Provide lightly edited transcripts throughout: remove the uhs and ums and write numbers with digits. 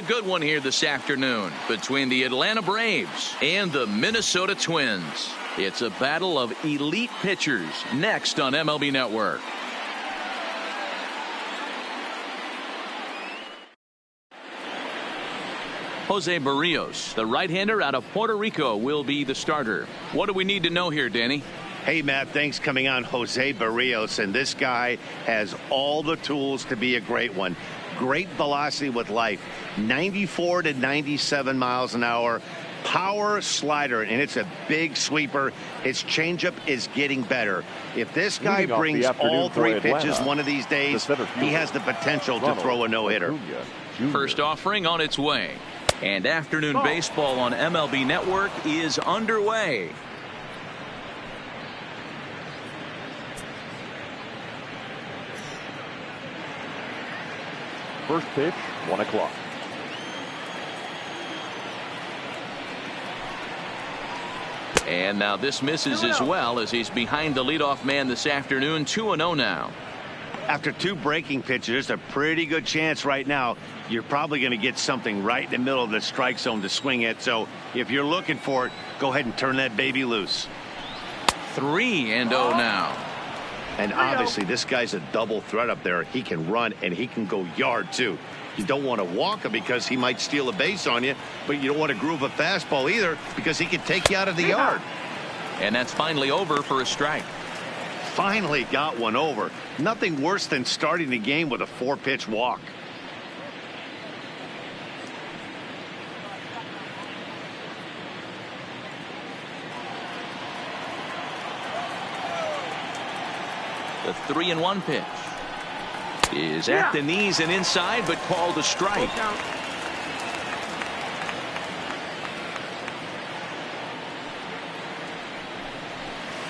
good one here this afternoon between the Atlanta Braves and the Minnesota Twins. It's a battle of elite pitchers next on MLB Network. Jose Barrios, the right-hander out of Puerto Rico, will be the starter. What do we need to know here, Danny? Hey, Matt, thanks coming on. Jose Barrios, and this guy has all the tools to be a great one. Great velocity with life, 94 to 97 miles an hour. Power slider, and it's a big sweeper. His changeup is getting better. If this guy brings all three pitches one of these days, he has the potential to throw a no-hitter. First offering on its way. And afternoon baseball on MLB Network is underway. First pitch, 1 o'clock. And now this misses as well as he's behind the leadoff man this afternoon. 2-0 now. After 2 breaking pitches, there's a pretty good chance right now you're probably going to get something right in the middle of the strike zone to swing at. So if you're looking for it, go ahead and turn that baby loose. 3-0 now. And obviously this guy's a double threat up there. He can run and he can go yard too. You don't want to walk him because he might steal a base on you, but you don't want to groove a fastball either because he can take you out of the yard. And that's finally over for a strike. Finally got one over. Nothing worse than starting the game with a 4-pitch walk. The 3-1 pitch is at the knees and inside, but called a strike.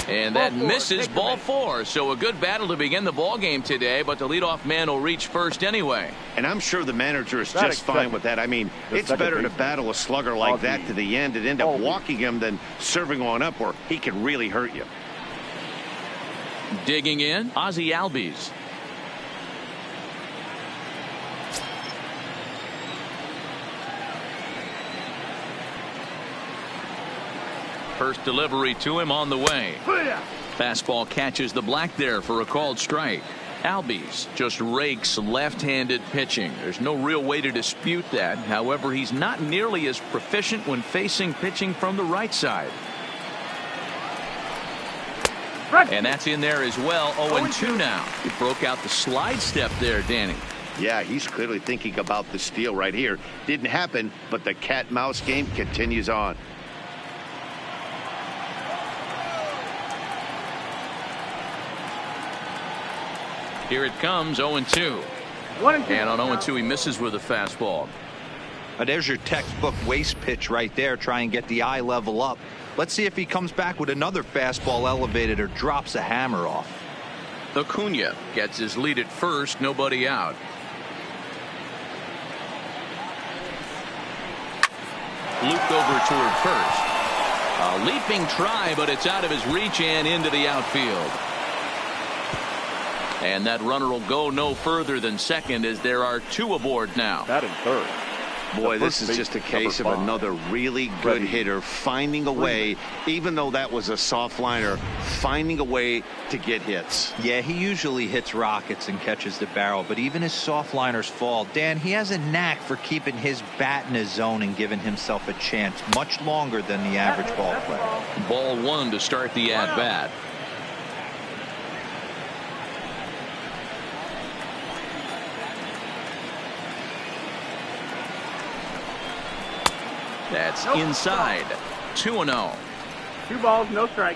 And that misses, ball 4. So a good battle to begin the ball game today, but the leadoff man will reach first anyway. And I'm sure the manager is just fine with that. I mean, it's better to battle a slugger like that to the end and end up walking him than serving one up where he can really hurt you. Digging in, Ozzie Albies. First delivery to him on the way. Fastball catches the black there for a called strike. Albies just rakes left-handed pitching. There's no real way to dispute that. However, he's not nearly as proficient when facing pitching from the right side. And that's in there as well. 0-2 now. He broke out the slide step there, Danny. Yeah, he's clearly thinking about the steal right here. Didn't happen, but the cat-mouse game continues on. Here it comes, 0-2. And on 0-2, he misses with a fastball. There's your textbook waste pitch right there. Try and get the eye level up. Let's see if he comes back with another fastball elevated or drops a hammer off. Acuna gets his lead at first, nobody out. Looped over toward first. A leaping try, but it's out of his reach and into the outfield. And that runner will go no further than second as there are 2 aboard now. That in third. Boy, this is just a case of another really good hitter finding a way, even though that was a soft liner, finding a way to get hits. Yeah, he usually hits rockets and catches the barrel, but even his soft liners fall. Dan, he has a knack for keeping his bat in his zone and giving himself a chance much longer than the average ball player. Ball 1 to start the at-bat. That's inside. 2-0. 2 balls, no strike.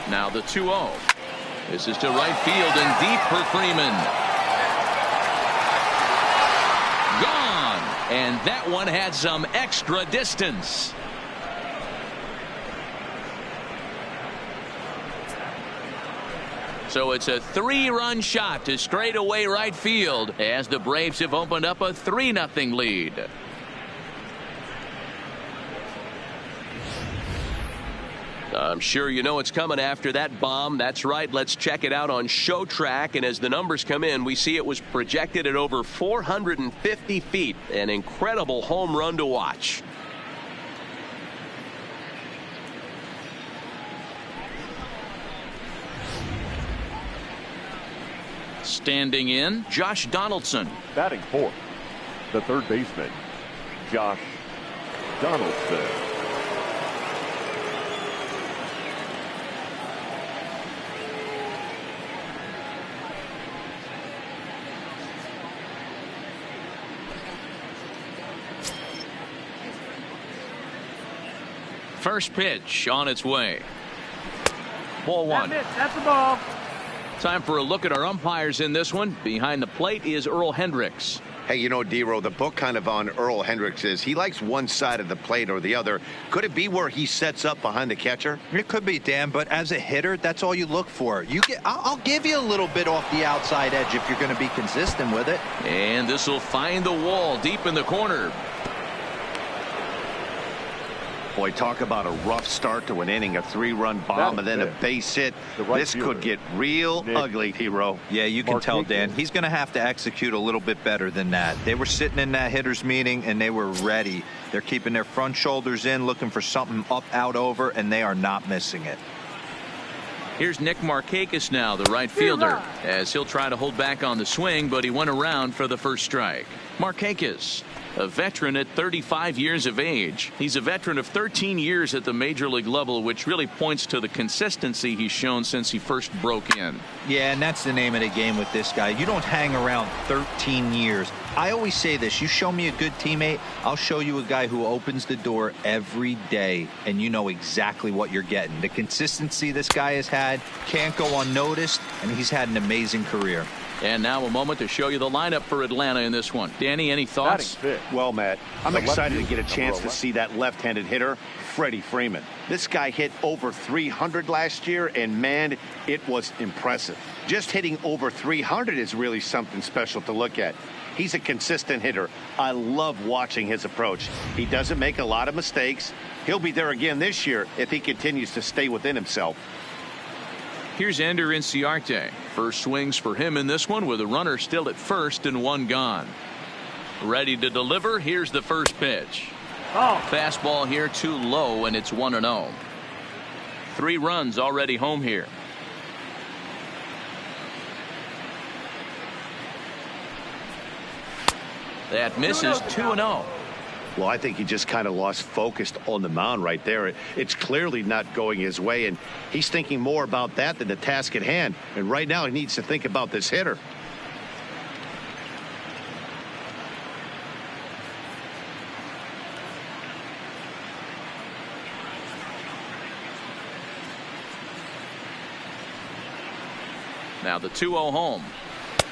Now the 2-0. This is to right field and deep for Freeman. Gone. And that one had some extra distance. So it's a 3-run shot to straightaway right field as the Braves have opened up a 3-0 lead. I'm sure you know what's coming after that bomb. That's right. Let's check it out on Show Track. And as the numbers come in, we see it was projected at over 450 feet. An incredible home run to watch. Standing in, Josh Donaldson. Batting fourth, the third baseman, Josh Donaldson. First pitch on its way. Ball one. That's the ball. Time for a look at our umpires in this one. Behind the plate is Earl Hendricks. Hey, you know, D-Row, the book kind of on Earl Hendricks is he likes one side of the plate or the other. Could it be where he sets up behind the catcher? It could be, Dan, but as a hitter, that's all you look for. I'll give you a little bit off the outside edge if you're going to be consistent with it. And this will find the wall deep in the corner. Boy, talk about a rough start to an inning, a 3-run bomb and then a base hit. This could get real ugly, hero. Yeah, you can tell, Dan. He's going to have to execute a little bit better than that. They were sitting in that hitters meeting and they were ready. They're keeping their front shoulders in, looking for something up, out, over, and they are not missing it. Here's Nick Marchakis now, the right fielder, as he'll try to hold back on the swing, but he went around for the first strike. Marchakis, a veteran at 35 years of age. He's a veteran of 13 years at the major league level, which really points to the consistency he's shown since he first broke in. Yeah, and that's the name of the game with this guy. You don't hang around 13 years. I always say this, you show me a good teammate, I'll show you a guy who opens the door every day, and you know exactly what you're getting. The consistency this guy has had can't go unnoticed, and he's had an amazing career. And now a moment to show you the lineup for Atlanta in this one. Danny, any thoughts? Well, Matt, I'm excited to get a chance to see that left-handed hitter, Freddie Freeman. This guy hit over 300 last year, and man, it was impressive. Just hitting over 300 is really something special to look at. He's a consistent hitter. I love watching his approach. He doesn't make a lot of mistakes. He'll be there again this year if he continues to stay within himself. Here's Ender Inciarte. First swings for him in this one with a runner still at first and one gone. Ready to deliver. Here's the first pitch. Fastball here too low, and it's 1-0. 3 runs already home here. That misses 2-0. Well, I think he just kind of lost focus on the mound right there. It's clearly not going his way, and he's thinking more about that than the task at hand. And right now he needs to think about this hitter. Now the 2-0 home.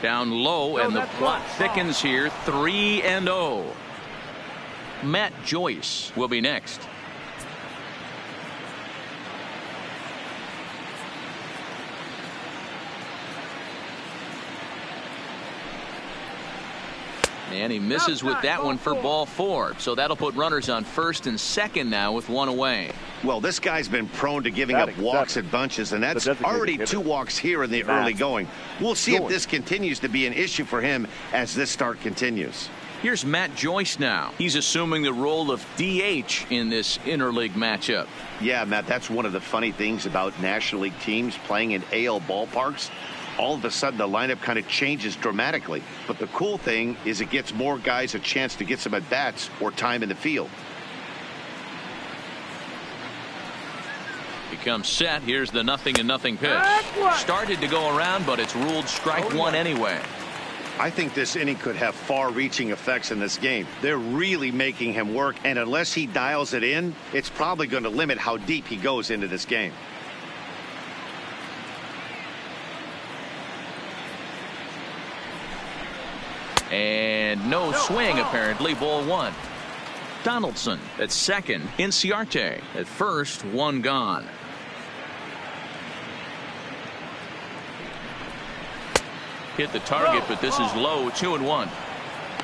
Down low, and the plot thickens here. 3-0. Matt Joyce will be next. And he misses with that one for ball 4. So that'll put runners on first and second now with 1 away. Well, this guy's been prone to giving up walks at bunches, and that's already 2 walks here in the early going. We'll see if this continues to be an issue for him as this start continues. Here's Matt Joyce now. He's assuming the role of DH in this interleague matchup. Yeah, Matt, that's one of the funny things about National League teams playing in AL ballparks. All of a sudden, the lineup kind of changes dramatically. But the cool thing is it gets more guys a chance to get some at-bats or time in the field. Becomes set. Here's the 0-0 pitch. Started to go around, but it's ruled strike 1 anyway. I think this inning could have far-reaching effects in this game. They're really making him work, and unless he dials it in, it's probably going to limit how deep he goes into this game. And no swing, apparently. Ball 1. Donaldson at second. Inciarte at first. 1 gone. Hit the target, but this is low. 2-1.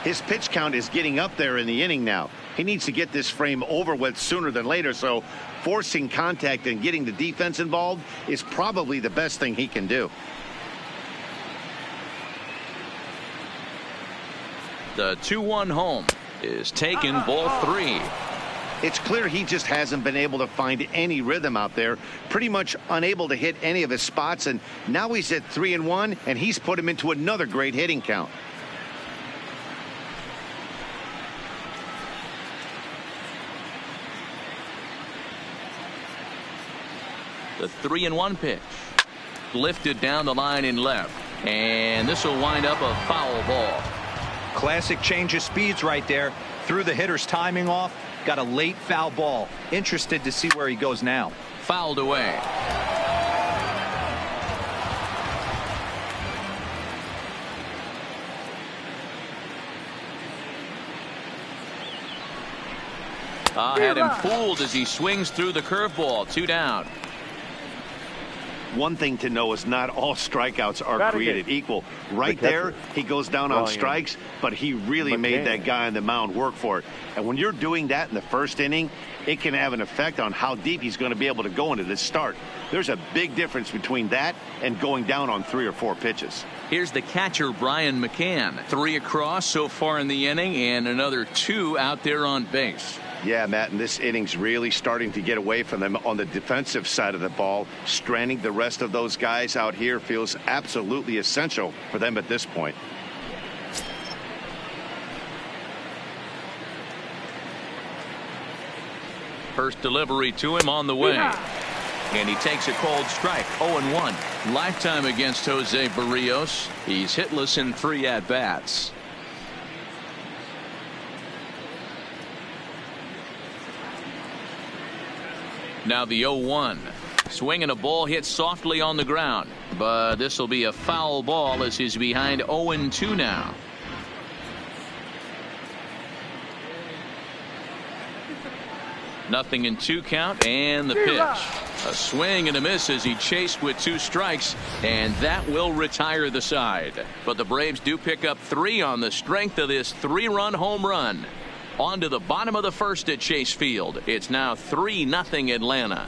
His pitch count is getting up there in the inning now. He needs to get this frame over with sooner than later, so forcing contact and getting the defense involved is probably the best thing he can do. The 2-1 home is taken, ball 3. It's clear he just hasn't been able to find any rhythm out there, pretty much unable to hit any of his spots, and now he's at 3-1, and he's put him into another great hitting count. The 3-1 pitch. Lifted down the line in left. And this will wind up a foul ball. Classic change of speeds right there. Threw the hitter's timing off. Got a late foul ball. Interested to see where he goes now. Fouled away. Had him fooled as he swings through the curveball. 2 down. One thing to know is not all strikeouts are created equal. Right there, he goes down on strikes, but he really made that guy on the mound work for it. And when you're doing that in the first inning, it can have an effect on how deep he's going to be able to go into this start. There's a big difference between that and going down on 3 or 4 pitches. Here's the catcher, Brian McCann. 3 across so far in the inning, and another 2 out there on base. Yeah, Matt, and this inning's really starting to get away from them on the defensive side of the ball. Stranding the rest of those guys out here feels absolutely essential for them at this point. First delivery to him on the way. And he takes a cold strike. 0-1. Lifetime against Jose Barrios. He's hitless in 3 at-bats. Now the 0-1. Swinging a ball hit softly on the ground. But this will be a foul ball as he's behind 0-2 now. Nothing in 2 count, and the pitch. A swing and a miss as he chased with 2 strikes, and that will retire the side. But the Braves do pick up 3 on the strength of this 3-run home run. On to the bottom of the first at Chase Field. It's now 3-0 Atlanta.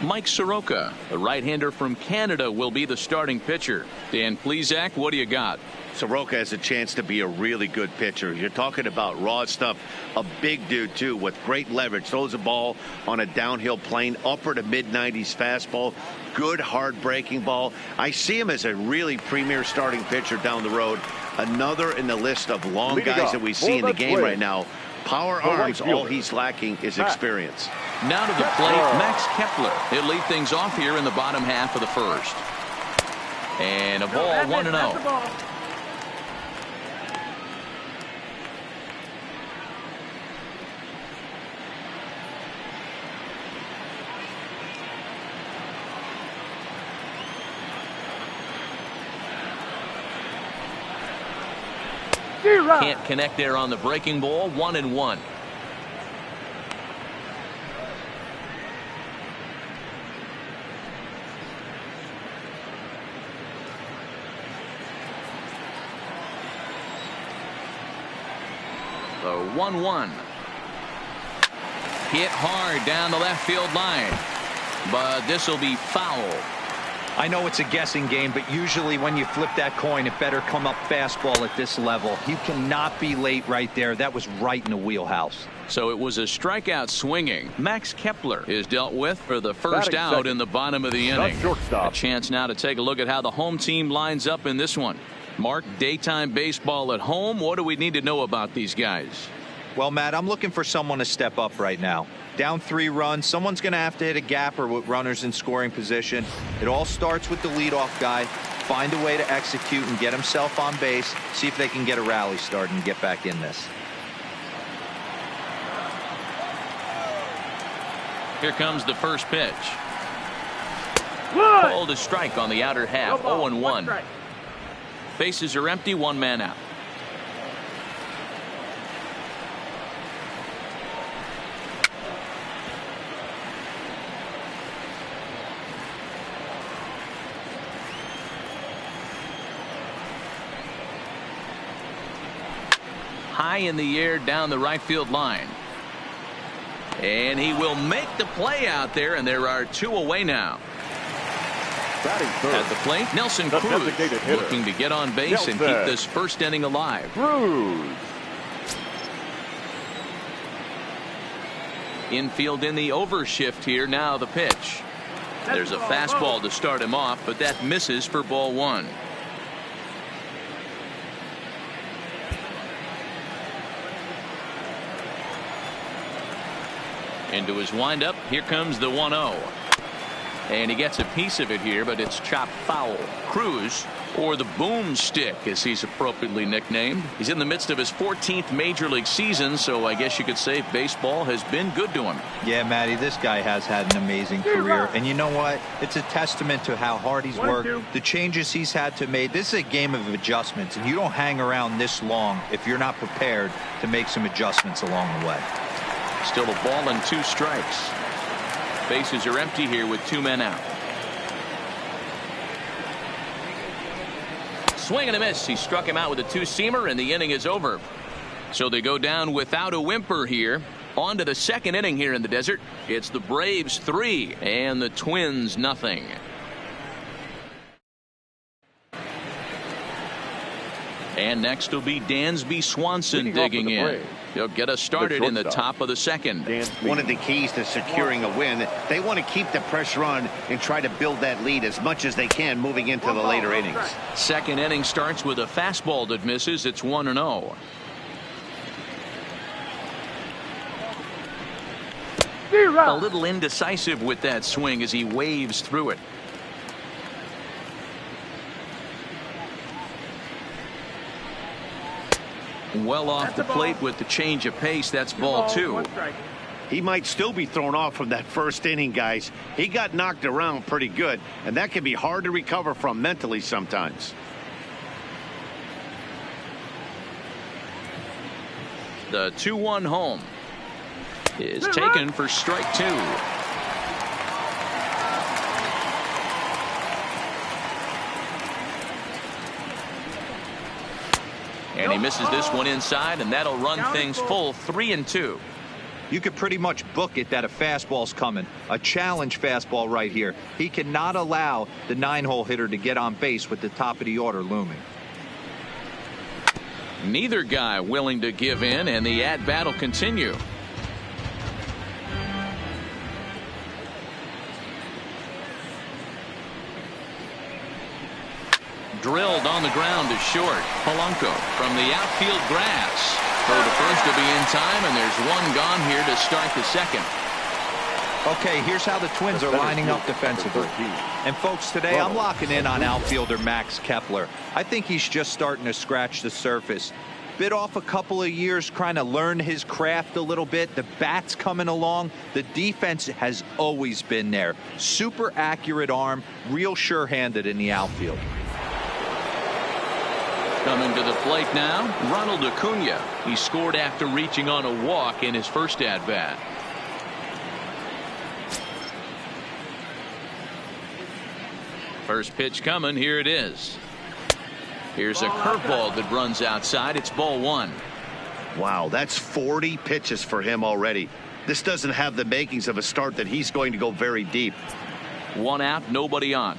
Mike Soroka, the right-hander from Canada, will be the starting pitcher. Dan Plesac, what do you got? Soroka has a chance to be a really good pitcher. You're talking about raw stuff. A big dude, too, with great leverage. Throws a ball on a downhill plane, upper to mid-90s fastball. Good, hard breaking ball. I see him as a really premier starting pitcher down the road. Another in the list of long guys that we see in the game right now. Power arms, all he's lacking is experience. Now to the plate, Max Kepler. He'll lead things off here in the bottom half of the first. And a ball, 1-0. Can't connect there on the breaking ball. 1-1. The 1-1. Hit hard down the left field line, but this will be foul. I know it's a guessing game, but usually when you flip that coin, it better come up fastball at this level. You cannot be late right there. That was right in the wheelhouse. So it was a strikeout swinging. Max Kepler is dealt with for the first out in the bottom of the inning. A chance now to take a look at how the home team lines up in this one. Mark, daytime baseball at home. What do we need to know about these guys? Well, Matt, I'm looking for someone to step up right now. Down 3 runs, someone's going to have to hit a gapper with runners in scoring position. It all starts with the leadoff guy. Find a way to execute and get himself on base. See if they can get a rally started and get back in this. Here comes the first pitch. Called a strike on the outer half. 0-1. Bases are empty. 1 man out. high in the air down the right field line. And he will make the play out there, and there are 2 away now. At the plate, Nelson Cruz looking to get on base and keep this first inning alive. Cruz. Infield in the overshift here. Now the pitch. There's a fastball to start him off, but that misses for ball 1. Into his windup. Here comes the 1-0. And he gets a piece of it here, but it's chopped foul. Cruz, or the boomstick as he's appropriately nicknamed. He's in the midst of his 14th major league season, so I guess you could say baseball has been good to him. Yeah, Matty, this guy has had an amazing career. And you know what? It's a testament to how hard he's worked, the changes he's had to make. This is a game of adjustments, and you don't hang around this long if you're not prepared to make some adjustments along the way. Still a ball and 2 strikes. Bases are empty here with 2 men out. Swing and a miss. He struck him out with a 2-seamer, and the inning is over. So they go down without a whimper here. On to the 2nd inning here in the desert. It's the Braves 3 and the Twins nothing. And next will be Dansby Swanson digging in. He'll get us started in the top of the 2nd. One of the keys to securing a win, they want to keep the pressure on and try to build that lead as much as they can moving into the later innings. 2nd inning starts with a fastball that misses. It's 1-0. A little indecisive with that swing as he waves through it. Well off the plate with the change of pace. That's ball 2. He might still be thrown off from that 1st inning, guys. He got knocked around pretty good, and that can be hard to recover from mentally sometimes. The 2-1 home is taken for strike 2. And he misses this one inside, and that'll run things full 3-2. You could pretty much book it that a fastball's coming. A challenge fastball right here. He cannot allow the 9-hole hitter to get on base with the top of the order looming. Neither guy willing to give in, and the at-bat will continue. Drilled on the ground to short. Polanco from the outfield grass. So the first to be in time, and there's 1 gone here to start the 2nd. Okay, here's how the Twins are lining up defensively. And folks, today I'm locking in on outfielder Max Kepler. I think he's just starting to scratch the surface. Bit off a couple of years trying to learn his craft a little bit. The bat's coming along. The defense has always been there. Super accurate arm, real sure-handed in the outfield. Coming to the plate now, Ronald Acuna. He scored after reaching on a walk in his first at-bat. First pitch coming. Here it is. Here's a curveball that runs outside. It's ball 1. Wow, that's 40 pitches for him already. This doesn't have the makings of a start that he's going to go very deep. 1 out, nobody on.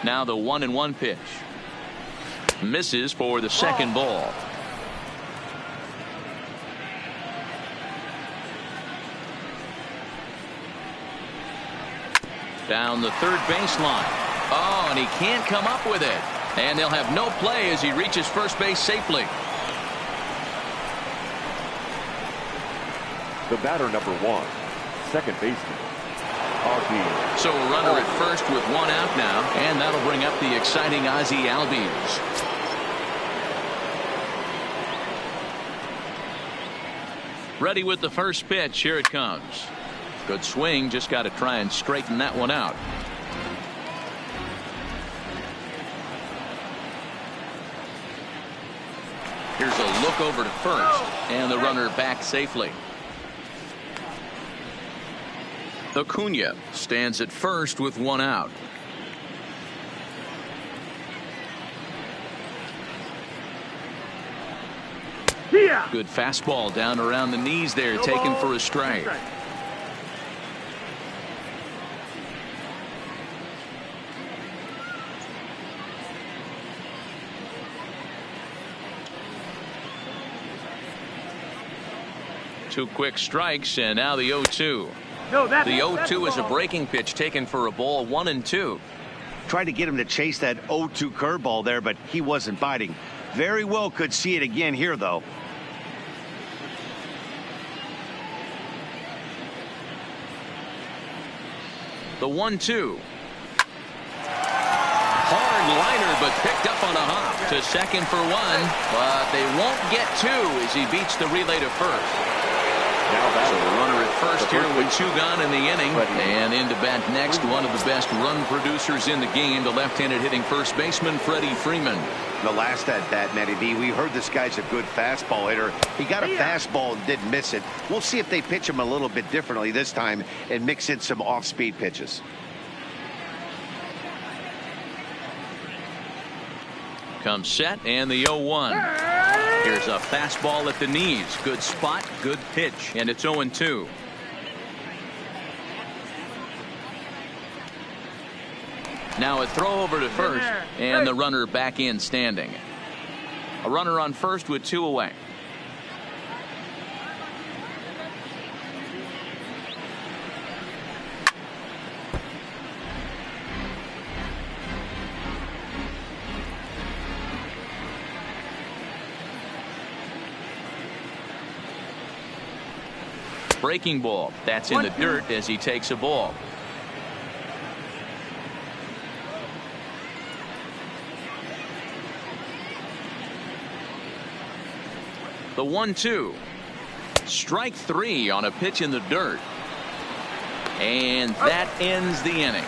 Now the 1-1 pitch. Misses for the 2nd ball. Down the 3rd baseline. Oh, and he can't come up with it. And they'll have no play as he reaches first base safely. The batter, number 1, 2nd baseman, Ozzie. So a runner at first with 1 out now, and that'll bring up the exciting Ozzie Albies. Ready with the first pitch. Here it comes. Good swing. Just got to try and straighten that one out. Here's a look over to first, and the runner back safely. Acuna stands at first with one out. Good fastball down around the knees there, taken for a strike. Two quick strikes, and now the 0-2. The 0-2 is a breaking pitch taken for a ball, 1-2. Tried to get him to chase that 0-2 curveball there, but he wasn't biting. Very well could see it again here, though. The 1-2. Hard liner, but picked up on a hop to second for one, but they won't get two as he beats the relay to first. So the runner at first here with two gone in the inning, and into bat next, one of the best run producers in the game, the left-handed hitting first baseman Freddie Freeman. The last at bat, Matty V, we heard this guy's a good fastball hitter. He got a fastball and didn't miss it. We'll see if they pitch him a little bit differently this time and mix in some off-speed pitches. Comes set, and the 0-1. Here's a fastball at the knees. Good spot, good pitch, and it's 0-2. Now a throw over to first, and the runner back in standing. A runner on first with two away. Breaking ball. That's in the dirt as he takes a ball. The 1-2. Strike three on a pitch in the dirt. And that ends the inning.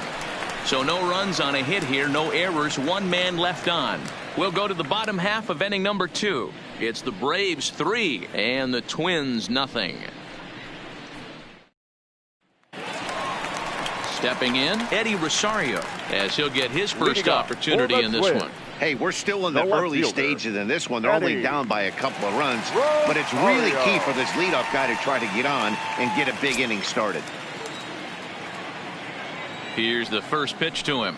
So no runs on a hit here, no errors, one man left on. We'll go to the bottom half of inning number 2. It's the Braves 3 and the Twins nothing. Stepping in, Eddie Rosario, as he'll get his first opportunity in this one. Hey, we're still in the early stages in this one. They're only down by a couple of runs, but it's really key for this leadoff guy to try to get on and get a big inning started. Here's the first pitch to him.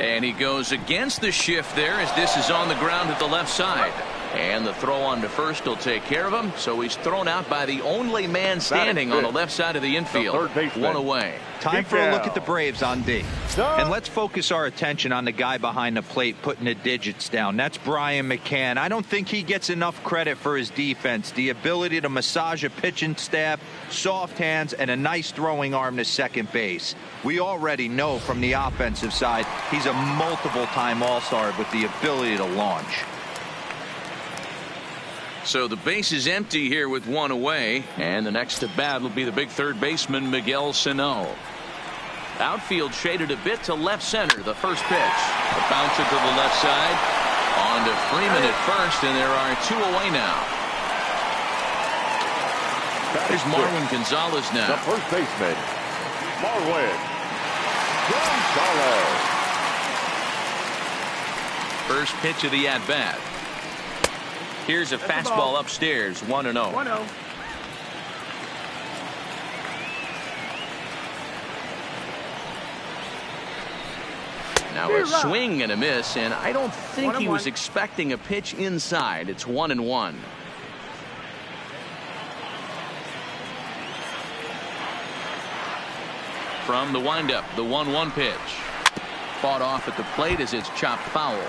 And he goes against the shift there as this is on the ground at the left side. And the throw on to first will take care of him. So he's thrown out by the only man standing on the left side of the infield. One away. Time for a look at the Braves on D. And let's focus our attention on the guy behind the plate putting the digits down. That's Brian McCann. I don't think he gets enough credit for his defense. The ability to massage a pitching staff, soft hands, and a nice throwing arm to second base. We already know from the offensive side he's a multiple-time All-Star with the ability to launch. So the base is empty here with one away, and the next to bat will be the big third baseman Miguel Sano. Outfield shaded a bit to left center. The first pitch, a bouncer to the left side, on to Freeman at first, and there are two away now. There's Marwin Gonzalez now. The first baseman, Marwin Gonzalez. First pitch of the at bat. Here's a fastball upstairs, 1-0. 1-0. Now a swing and a miss, and I don't think he was expecting a pitch inside. It's 1-1. From the windup, the 1-1 pitch. Fought off at the plate as it's chopped foul.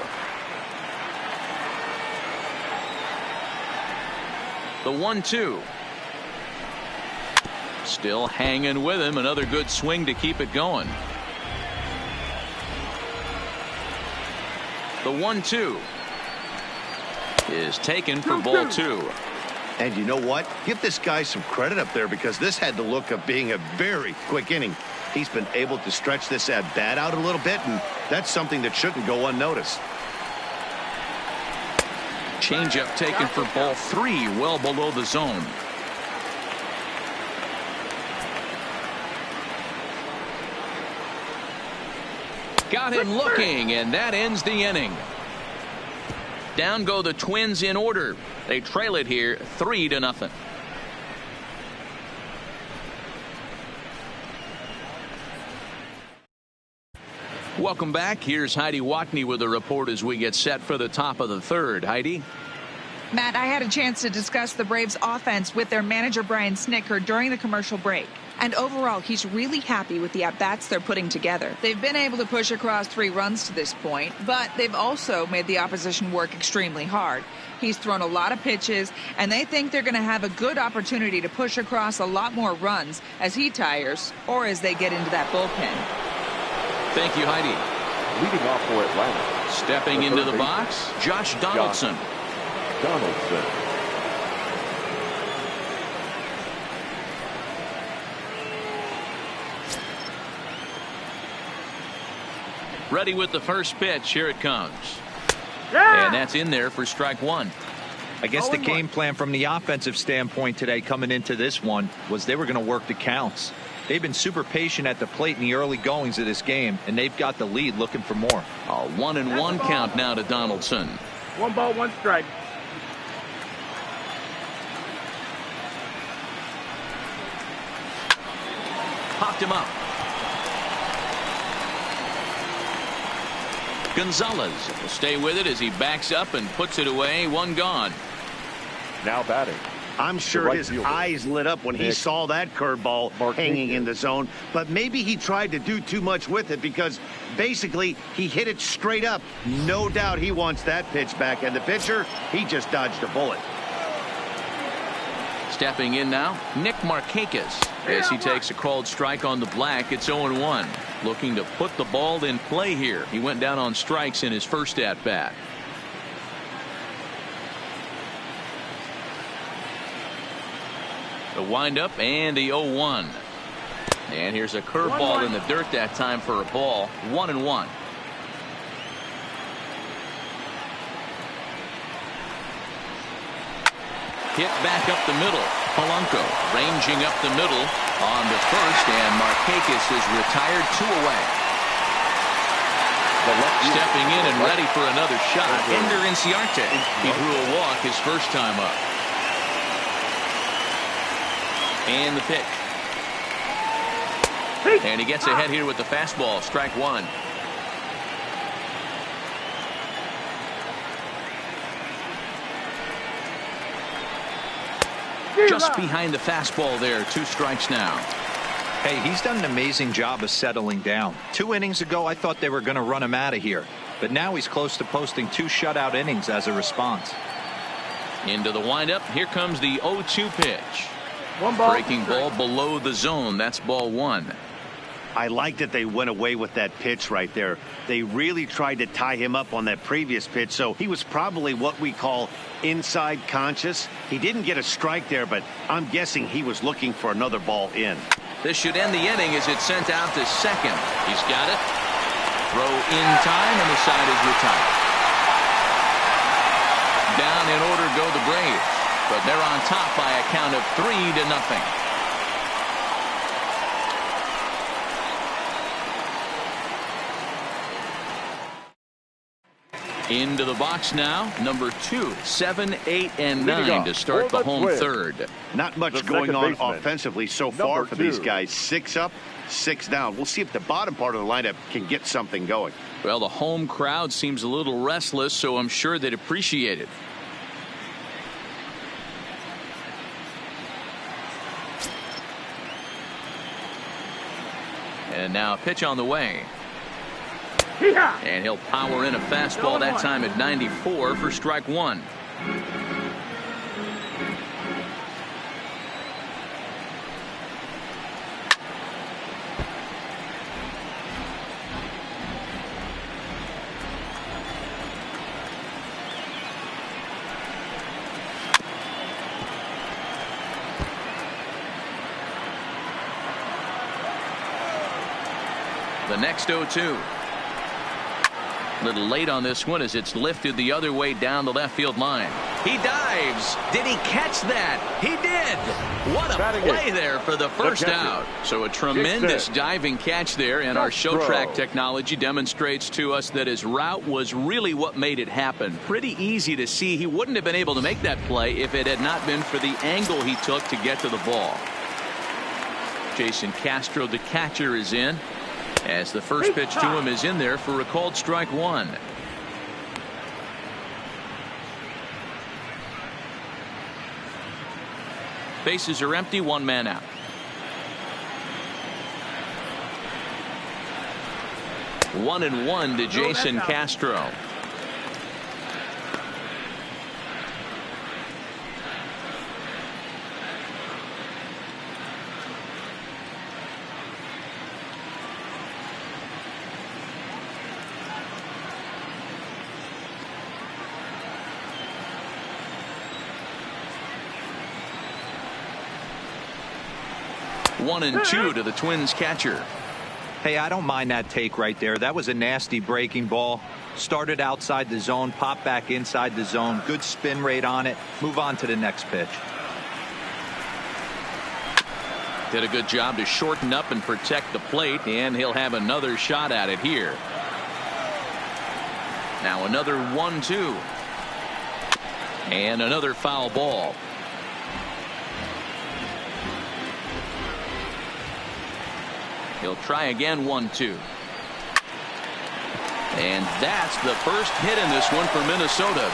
The 1-2. Still hanging with him. Another good swing to keep it going. The 1-2 is taken for ball 2. And you know what? Give this guy some credit up there because this had the look of being a very quick inning. He's been able to stretch this at bat out a little bit, and that's something that shouldn't go unnoticed. Changeup taken for ball 3, well below the zone. Got him looking, and that ends the inning. Down go the Twins in order. They trail it here 3-0. Welcome back. Here's Heidi Watney with a report as we get set for the top of the third. Heidi? Matt, I had a chance to discuss the Braves offense with their manager Brian Snitker during the commercial break. And overall, he's really happy with the at-bats they're putting together. They've been able to push across 3 runs to this point, but they've also made the opposition work extremely hard. He's thrown a lot of pitches, and they think they're going to have a good opportunity to push across a lot more runs as he tires or as they get into that bullpen. Thank you, Heidi. Leading off for Atlanta. Stepping into the box, Josh Donaldson. Donaldson. Ready with the first pitch. Here it comes. Yeah! And that's in there for strike 1. I guess the game plan from the offensive standpoint today coming into this one was they were going to work the counts. They've been super patient at the plate in the early goings of this game, and they've got the lead looking for more. A 1-1 count now to Donaldson. 1 ball, 1 strike. Popped him up. Gonzalez will stay with it as he backs up and puts it away. 1 gone. Now batting. I'm sure right his fielder. eyes lit up when he saw that curveball hanging in the zone, but maybe he tried to do too much with it because basically he hit it straight up. No doubt he wants that pitch back, and the pitcher, he just dodged a bullet. Stepping in now, Nick Marchakis as he takes a called strike on the black. It's 0-1. Looking to put the ball in play here. He went down on strikes in his first at bat. The windup and the 0-1. And here's a curveball in the dirt that time for a ball. 1-1. Hit back up the middle. Polanco ranging up the middle on the first, and Marchakis is retired 2 away. Stepping in and ready for another shot, Ender Inciarte. He drew a walk his first time up. And the pitch. And he gets ahead here with the fastball. Strike 1. Just behind the fastball there. 2 strikes now. Hey, he's done an amazing job of settling down. 2 innings ago, I thought they were going to run him out of here. But now he's close to posting 2 shutout innings as a response. Into the windup. Here comes the 0-2 pitch. 1 ball. Breaking ball below the zone. That's ball 1. I like that they went away with that pitch right there. They really tried to tie him up on that previous pitch, so he was probably what we call inside conscious. He didn't get a strike there, but I'm guessing he was looking for another ball in. This should end the inning as it's sent out to second. He's got it. Throw in time, and the side is retired. Down in order go the Braves, but they're on top by a count of 3-0. Into the box now, number 2, 7, 8, and 9 to start the home third. Not much going on offensively so far for these guys. 6 up, 6 down. We'll see if the bottom part of the lineup can get something going. Well, the home crowd seems a little restless, so I'm sure they'd appreciate it. And now a pitch on the way. And he'll power in a fastball that time at 94 for strike 1. The next 0-2. A little late on this one as it's lifted the other way down the left field line. He dives. Did he catch that? He did. What a play there for the first out. So a tremendous diving catch there, and our show track technology demonstrates to us that his route was really what made it happen. Pretty easy to see he wouldn't have been able to make that play if it had not been for the angle he took to get to the ball. Jason Castro, the catcher, is in, as the first pitch to him is in there for a called strike one. Bases are empty, one man out. One and one to Jason Castro. One and two to the Twins catcher. Hey, I don't mind that take right there. That was a nasty breaking ball. Started outside the zone, popped back inside the zone. Good spin rate on it. Move on to the next pitch. Did a good job to shorten up and protect the plate, and he'll have another shot at it here. Now another 1-2. And another foul ball. He'll try again, 1-2. And that's the first hit in this one for Minnesota.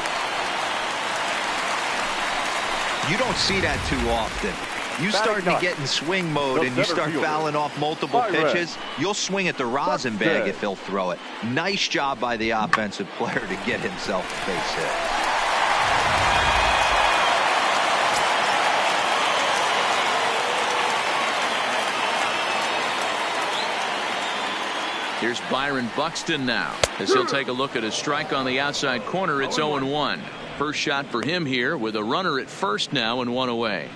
You don't see that too often. You start to get in swing mode and you start fouling off multiple pitches, you'll swing at the rosin bag if he'll throw it. Nice job by the offensive player to get himself a base hit. Here's Byron Buxton now, as he'll take a look at a strike on the outside corner. It's 0-1. First shot for him here with a runner at first now and one away.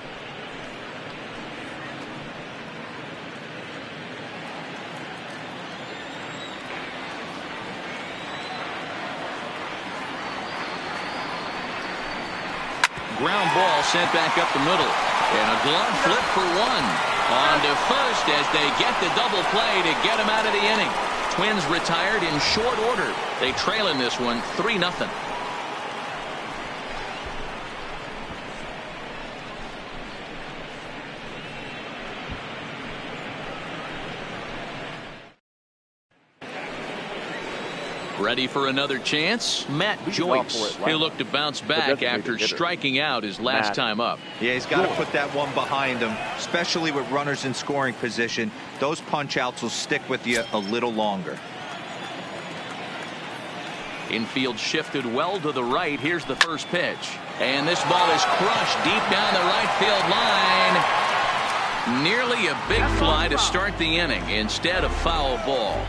Ground ball sent back up the middle, and a glove flip for one. On to first as they get the double play to get him out of the inning. Twins retired in short order. They trail in this one 3-0. Ready for another chance? Matt Joyce. He'll look to bounce back after striking out his last time up. Yeah, he's got to put that one behind him, especially with runners in scoring position. Those punch outs will stick with you a little longer. Infield shifted well to the right. Here's the first pitch. And this ball is crushed deep down the right field line. Nearly a big fly to start the inning instead of foul ball.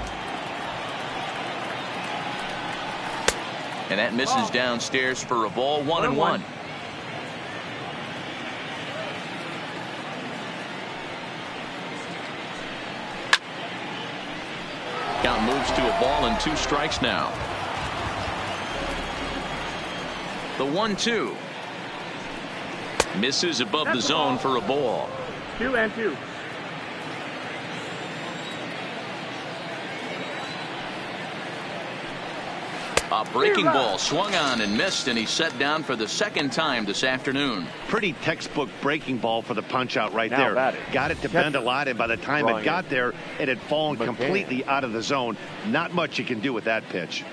And that misses downstairs for a ball. 1-1. Count moves to a ball and 2 strikes now. The 1-2 misses above the zone for a ball. 2-2. A breaking ball swung on and missed, and he's set down for the second time this afternoon. Pretty textbook breaking ball for the punch out right there. Got it to bend a lot, and by the time it got there, it had fallen completely out of the zone. Not much you can do with that pitch.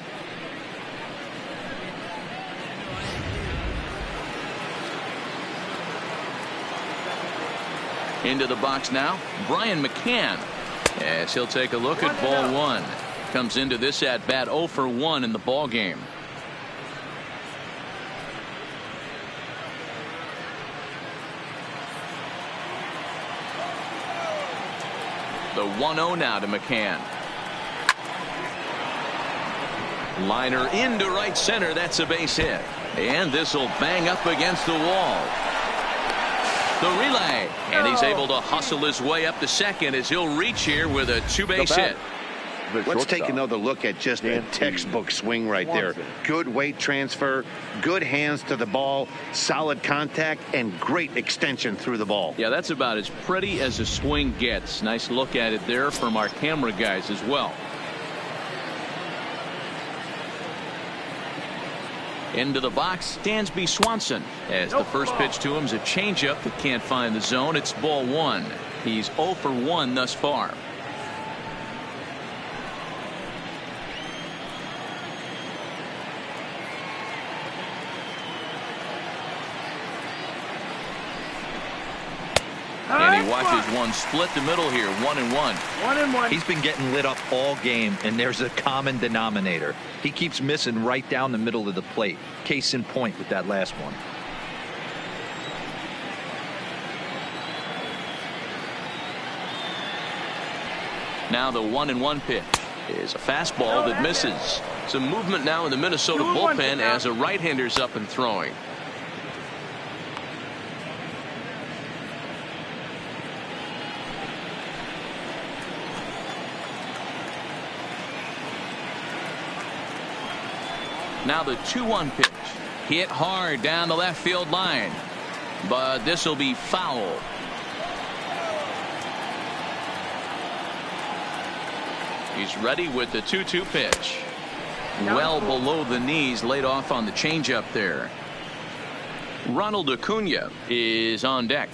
Into the box now, Brian McCann, as he'll take a look at ball one. Comes into this at bat 0 for 1 in the ball game. The 1-0 now to McCann. Liner into right center. That's a base hit, and this will bang up against the wall. The relay, and he's able to hustle his way up to second as he'll reach here with a 2-base hit. Let's take another look at just a textbook swing right there. Good weight transfer, good hands to the ball, solid contact, and great extension through the ball. Yeah, that's about as pretty as a swing gets. Nice look at it there from our camera guys as well. Into the box, Dansby Swanson. As the first pitch to him is a changeup that can't find the zone. It's ball one. He's 0 for 1 thus far. And he watches one split the middle here, 1-1. 1-1. He's been getting lit up all game, and there's a common denominator. He keeps missing right down the middle of the plate. Case in point with that last one. Now the 1-1 pitch is a fastball that misses. Some movement now in the Minnesota bullpen as a right-hander's up and throwing. Now the 2-1 pitch, hit hard down the left field line, but this will be foul. He's ready with the 2-2 pitch. Well below the knees, laid off on the changeup there. Ronald Acuna is on deck.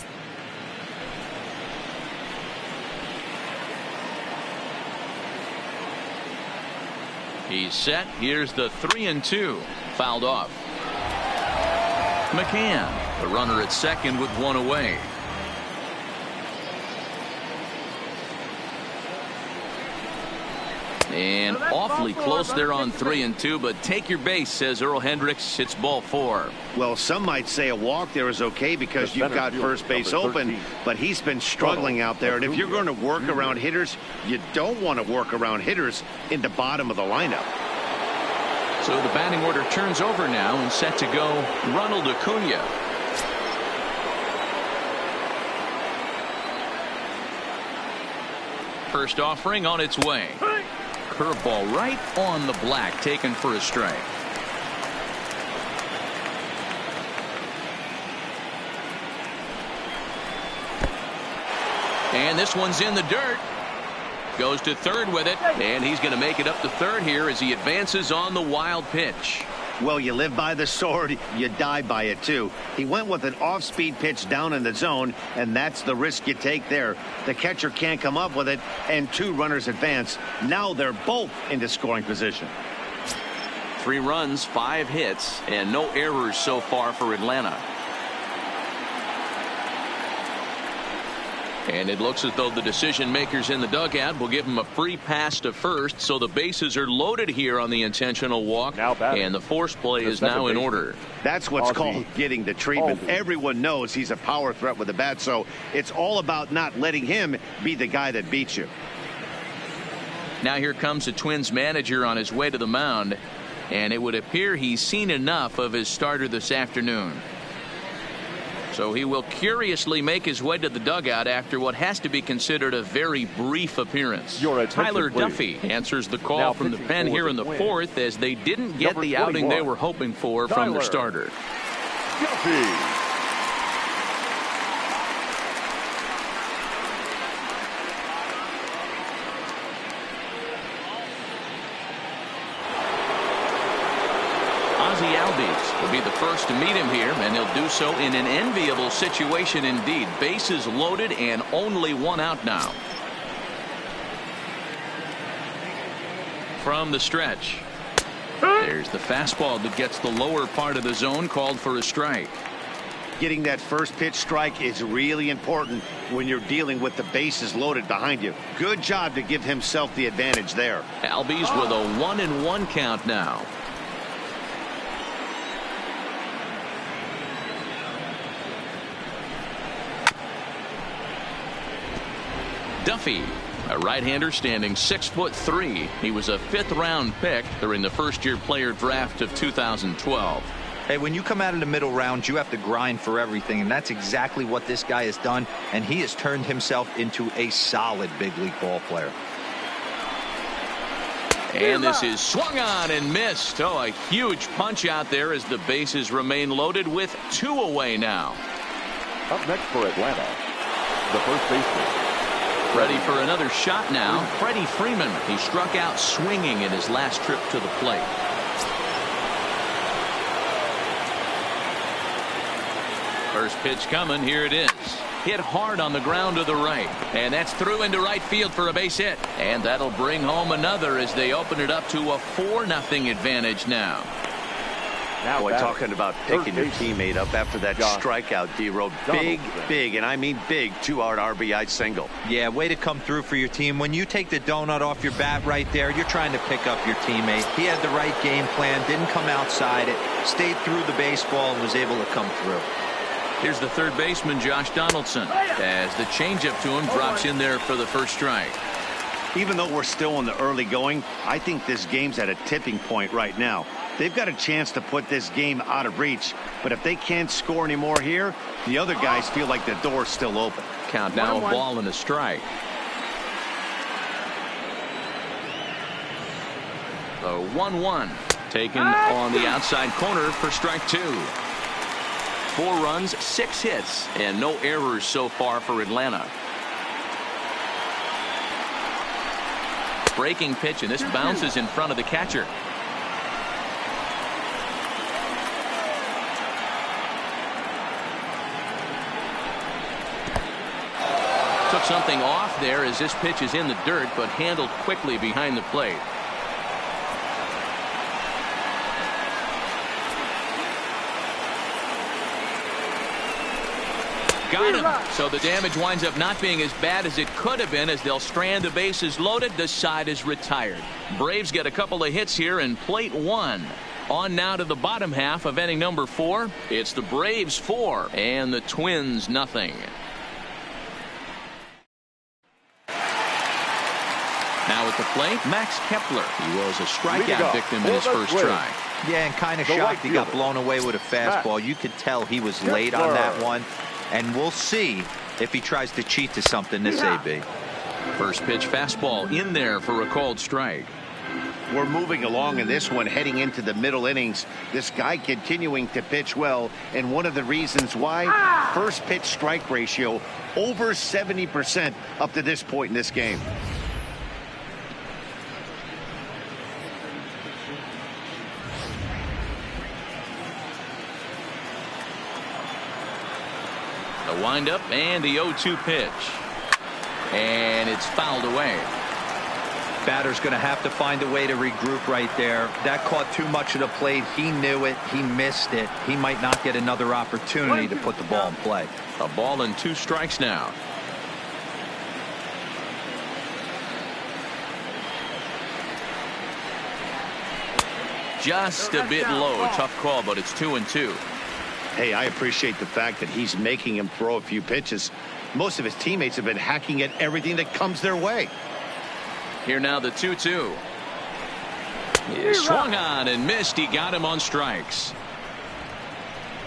He's set. Here's the 3-2. Fouled off. McCann, the runner at second with one away. And awfully close there on 3-2, but take your base, says Earl Hendricks. It's ball 4. Well, some might say a walk there is okay because you've got first base open, but he's been struggling out there. And if you're going to work around hitters, you don't want to work around hitters in the bottom of the lineup. So the batting order turns over now and set to go Ronald Acuna. First offering on its way. Curveball right on the black, taken for a strike. And this one's in the dirt. Goes to third with it, and he's going to make it up to third here as he advances on the wild pitch. Well, you live by the sword, you die by it too. He went with an off-speed pitch down in the zone, and that's the risk you take there. The catcher can't come up with it, and 2 runners advance. Now they're both into scoring position. 3 runs, 5 hits, and no errors so far for Atlanta. And it looks as though the decision makers in the dugout will give him a free pass to first, so the bases are loaded here on the intentional walk, and the force play is now in order. That's what's called getting the treatment. Everyone knows he's a power threat with the bat, so it's all about not letting him be the guy that beats you. Now here comes the Twins manager on his way to the mound, and it would appear he's seen enough of his starter this afternoon. So he will curiously make his way to the dugout after what has to be considered a very brief appearance. Tyler Duffy answers the call from the pen here in the 4th as they didn't get the outing they were hoping for from their starter. Duffy. Ozzie Albies will be the first to meet him here, and he'll do so in an enviable situation indeed. Bases loaded and only 1 out now. From the stretch, there's the fastball that gets the lower part of the zone, called for a strike. Getting that first pitch strike is really important when you're dealing with the bases loaded behind you. Good job to give himself the advantage there. Albies with a 1-1 count now. Duffy, a right-hander standing 6'3". He was a 5th-round pick during the first-year player draft of 2012. Hey, when you come out of the middle rounds, you have to grind for everything, and that's exactly what this guy has done, and he has turned himself into a solid big league ball player. And this is swung on and missed. Oh, a huge punch out there as the bases remain loaded with 2 away now. Up next for Atlanta, the first baseman. Ready for another shot now. Freddie Freeman. He struck out swinging in his last trip to the plate. First pitch coming. Here it is. Hit hard on the ground to the right. And that's through into right field for a base hit. And that'll bring home another as they open it up to a 4-0 advantage now. Now we're talking about picking your teammate up after that strikeout, D-Road. Big, and I mean big 2-out RBI single. Yeah, way to come through for your team. When you take the donut off your bat right there, you're trying to pick up your teammate. He had the right game plan, didn't come outside it, stayed through the baseball, and was able to come through. Here's the third baseman, Josh Donaldson, as the changeup to him drops in there for the first strike. Even though we're still in the early going, I think this game's at a tipping point right now. They've got a chance to put this game out of reach, but if they can't score anymore here, the other guys feel like the door's still open. Count now, a ball and a strike. The 1-1 taken on the outside corner for strike 2. 4 runs, 6 hits, and no errors so far for Atlanta. Breaking pitch, and this bounces in front of the catcher. Took something off there as this pitch is in the dirt, but handled quickly behind the plate. Got him. So the damage winds up not being as bad as it could have been as they'll strand the bases loaded. The side is retired. Braves get a couple of hits here in plate 1. On now to the bottom half of inning number 4. It's the Braves 4 and the Twins nothing. Now at the plate, Max Kepler. He was a strikeout victim in his first try. Yeah, and kind of shocked he got blown away with a fastball. You could tell he was late on that one. And we'll see if he tries to cheat to something this AB. First pitch fastball in there for a called strike. We're moving along in this one, heading into the middle innings. This guy continuing to pitch well, and one of the reasons why, first pitch strike ratio over 70% up to this point in this game. The windup and the 0-2 pitch. And it's fouled away. Batter's going to have to find a way to regroup right there. That caught too much of the plate. He knew it. He missed it. He might not get another opportunity to put the ball in play. A ball and 2 strikes now. Just a bit low. Tough call, but it's 2-2. Hey, I appreciate the fact that he's making him throw a few pitches. Most of his teammates have been hacking at everything that comes their way. Here now the 2-2. He swung on and missed. He got him on strikes.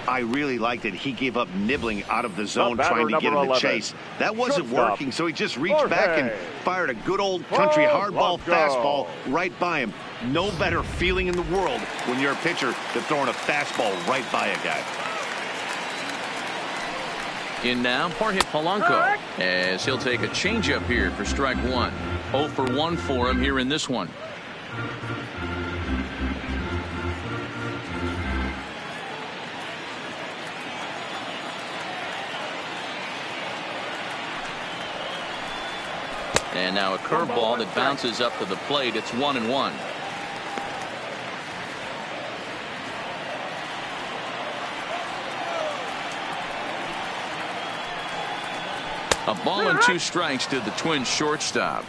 I really liked that he gave up nibbling out of the zone trying to get him to chase. That wasn't working, so he just reached back and fired a good old country hardball fastball right by him. No better feeling in the world when you're a pitcher than throwing a fastball right by a guy. In now, Jorge Polanco, as he'll take a changeup here for strike 1. 0 for 1 for him here in this one. And now a curveball that bounces up to the plate. It's 1-1. A ball and 2 strikes to the Twins shortstop.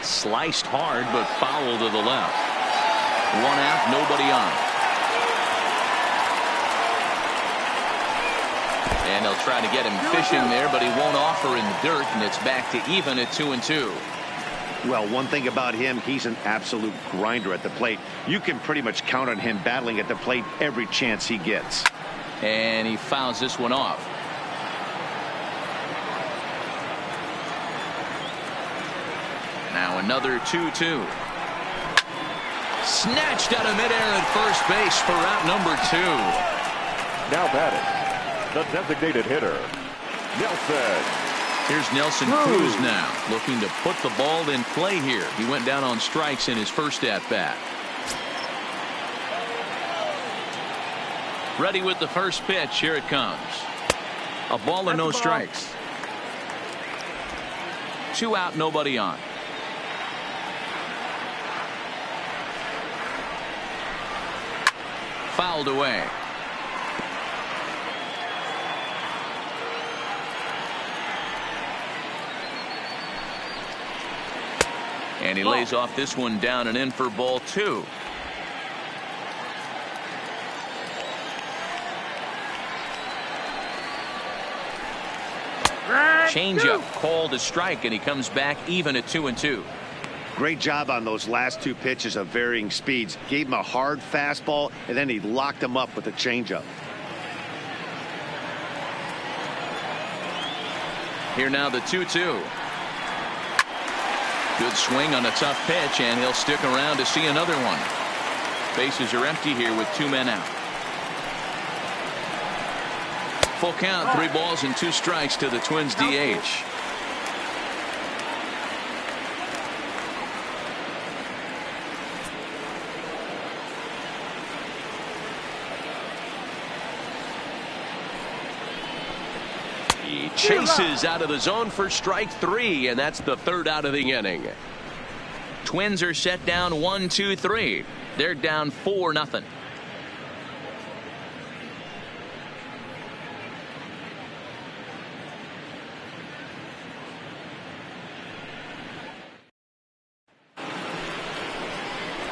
Sliced hard, but foul to the left. 1 out, nobody on. And they'll try to get him fishing there, but he won't offer in the dirt, and it's back to even at 2-2. Well, one thing about him, he's an absolute grinder at the plate. You can pretty much count on him battling at the plate every chance he gets. And he fouls this one off. Now another 2-2. Snatched out of midair at first base for out number 2. Now batting, the designated hitter, Nelson. Here's Nelson Cruz now, looking to put the ball in play here. He went down on strikes in his first at-bat. Ready with the first pitch. Here it comes. A ball and no strikes. 2 out, nobody on. Fouled away. And he lays off this one down and in for ball 2. Changeup called a strike, and he comes back even at 2-2. Great job on those last 2 pitches of varying speeds. Gave him a hard fastball, and then he locked him up with a changeup. Here now the 2-2. Good swing on a tough pitch, and he'll stick around to see another one. Bases are empty here with 2 men out. Full count, 3 balls and 2 strikes to the Twins DH. He chases out of the zone for strike 3, and that's the 3rd out of the inning. Twins are set down 1-2-3. They're down 4-0.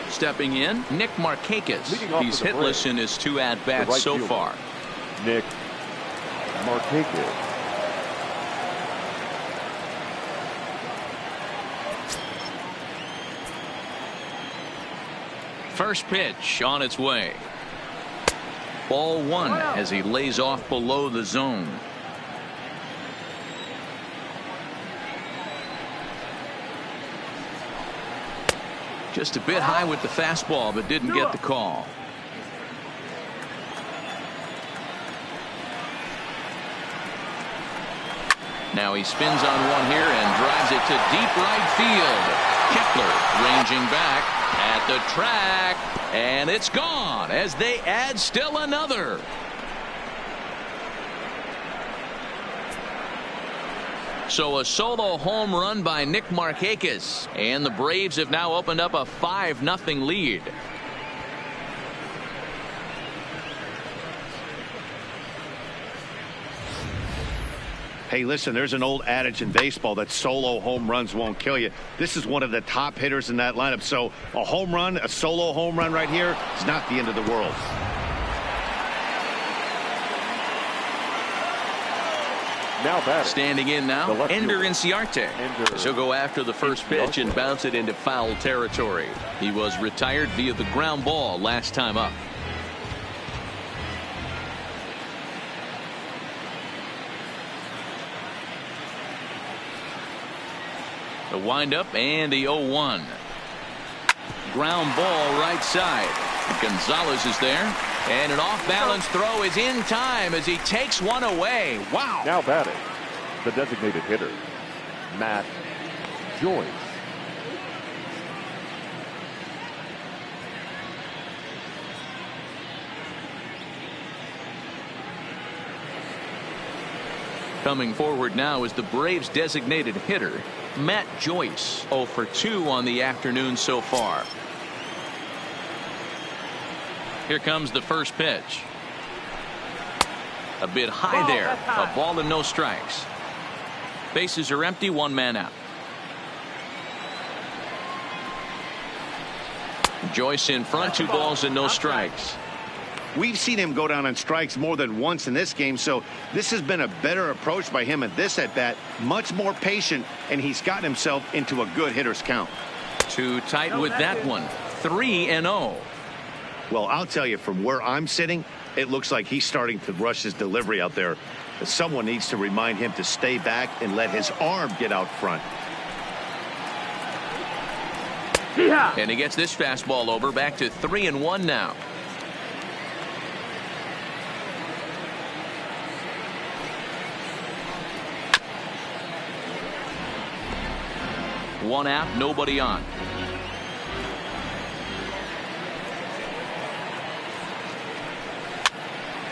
Stepping in, Nick Marchakis. He's hitless in his 2 at-bats so far. Nick Marchakis. First pitch on its way. Ball 1 as he lays off below the zone. Just a bit high with the fastball, but didn't get the call. Now he spins on one here and drives it to deep right field. Kepler ranging back at the track, and it's gone as they add still another. So a solo home run by Nick Marchakis, and the Braves have now opened up a 5-0 lead. Hey, listen, there's an old adage in baseball that solo home runs won't kill you. This is one of the top hitters in that lineup. So a home run, a solo home run right here is not the end of the world. Now batting. Standing in now, Ender Inciarte. He'll go after the first pitch and bounce it into foul territory. He was retired via the ground ball last time up. The windup and the 0-1. Ground ball right side. Gonzalez is there. And an off-balance throw is in time as he takes one away. Wow. Now batting, the designated hitter, Matt Joyce. Coming forward now is the Braves designated hitter, Matt Joyce. 0 for 2 on the afternoon so far. Here comes the first pitch. A bit high there. A ball and no strikes. Bases are empty, 1 man out. Joyce in front, 2 balls and no strikes. We've seen him go down on strikes more than once in this game, so this has been a better approach by him at this at-bat. Much more patient, and he's gotten himself into a good hitter's count. Too tight with that one. 3-0. Well, I'll tell you, from where I'm sitting, it looks like he's starting to rush his delivery out there. Someone needs to remind him to stay back and let his arm get out front. And he gets this fastball over, back to 3-1 now. One out, nobody on.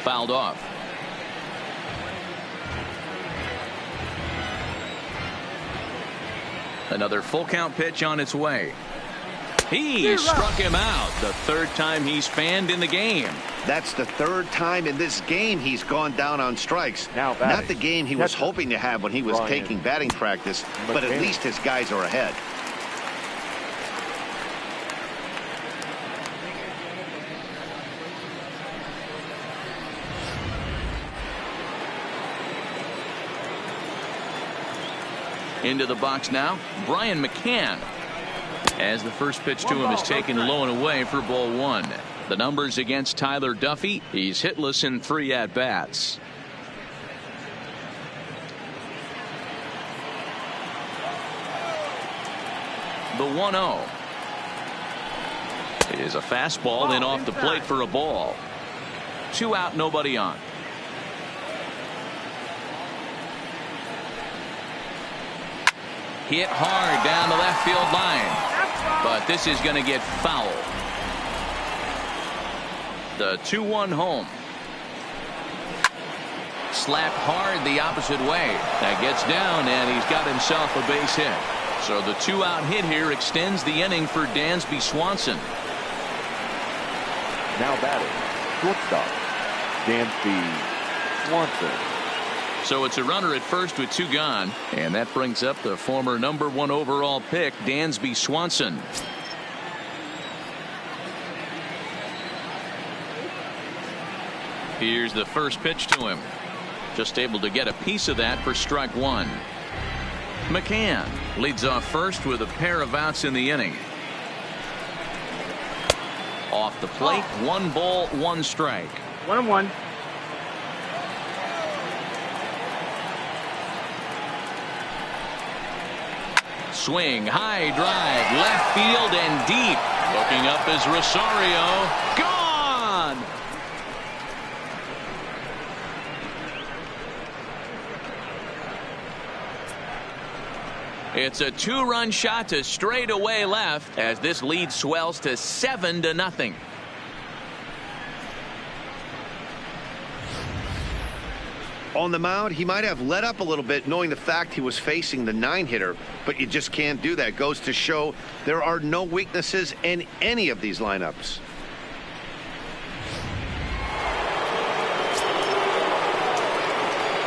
Fouled off. Another full count pitch on its way. He struck him out. The third time he's fanned in the game. That's the third time in this game he's gone down on strikes. Now batting, not the game he was hoping to have when he was taking batting practice, but at least his guys are ahead. Into the box now, Brian McCann. As the first pitch to him is taken low and away for ball one. The numbers against Tyler Duffy. He's hitless in 3 at-bats. The 1-0 is a fastball, then off the plate for a ball. 2 out, nobody on. Hit hard down the left field line, but this is going to get foul. The 2-1 home. Slapped hard the opposite way. That gets down, and he's got himself a base hit. So the 2-out hit here extends the inning for Dansby Swanson. Now batting, shortstop, Dansby Swanson. So it's a runner at first with 2 gone, and that brings up the former #1 overall pick, Dansby Swanson. Here's the first pitch to him. Just able to get a piece of that for strike 1. McCann leads off first with a pair of outs in the inning. Off the plate, 1 ball, 1 strike. 1-1. Swing, high drive, left field and deep. Looking up is Rosario. Gone! It's a 2-run shot to straightaway left as this lead swells to 7-0. On the mound, he might have let up a little bit knowing the fact he was facing the 9-hitter, but you just can't do that. Goes to show there are no weaknesses in any of these lineups.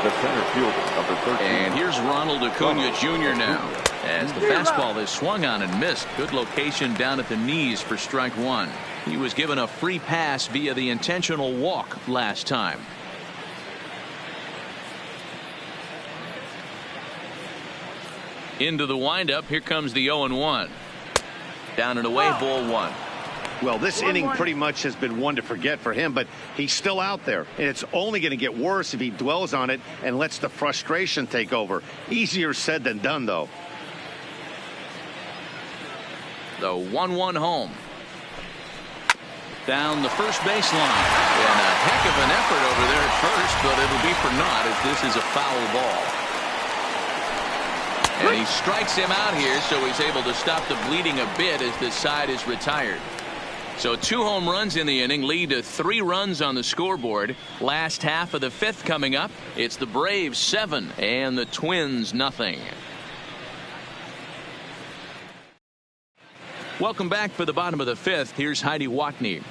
The center fielder, number 13. And here's Ronald Acuna Jr. now. As the fastball is swung on and missed. Good location down at the knees for strike 1. He was given a free pass via the intentional walk last time. Into the windup. Here comes the 0-1. Down and away, ball 1. Well, this inning pretty much has been one to forget for him, but he's still out there, and it's only going to get worse if he dwells on it and lets the frustration take over. Easier said than done, though. The 1-1 home. Down the first baseline. And a heck of an effort over there at first, but it'll be for naught as this is a foul ball. And he strikes him out here, so he's able to stop the bleeding a bit as this side is retired. So 2 home runs in the inning lead to 3 runs on the scoreboard. Last half of the 5th coming up. It's the Braves 7 and the Twins nothing. Welcome back for the bottom of the 5th. Here's Heidi Watney.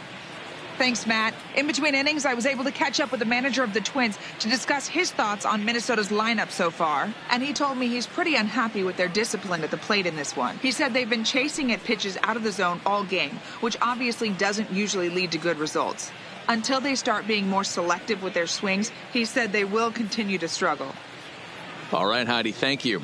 Thanks, Matt. In between innings, I was able to catch up with the manager of the Twins to discuss his thoughts on Minnesota's lineup so far. And he told me he's pretty unhappy with their discipline at the plate in this one. He said they've been chasing at pitches out of the zone all game, which obviously doesn't usually lead to good results. Until they start being more selective with their swings, he said they will continue to struggle. All right, Heidi, thank you.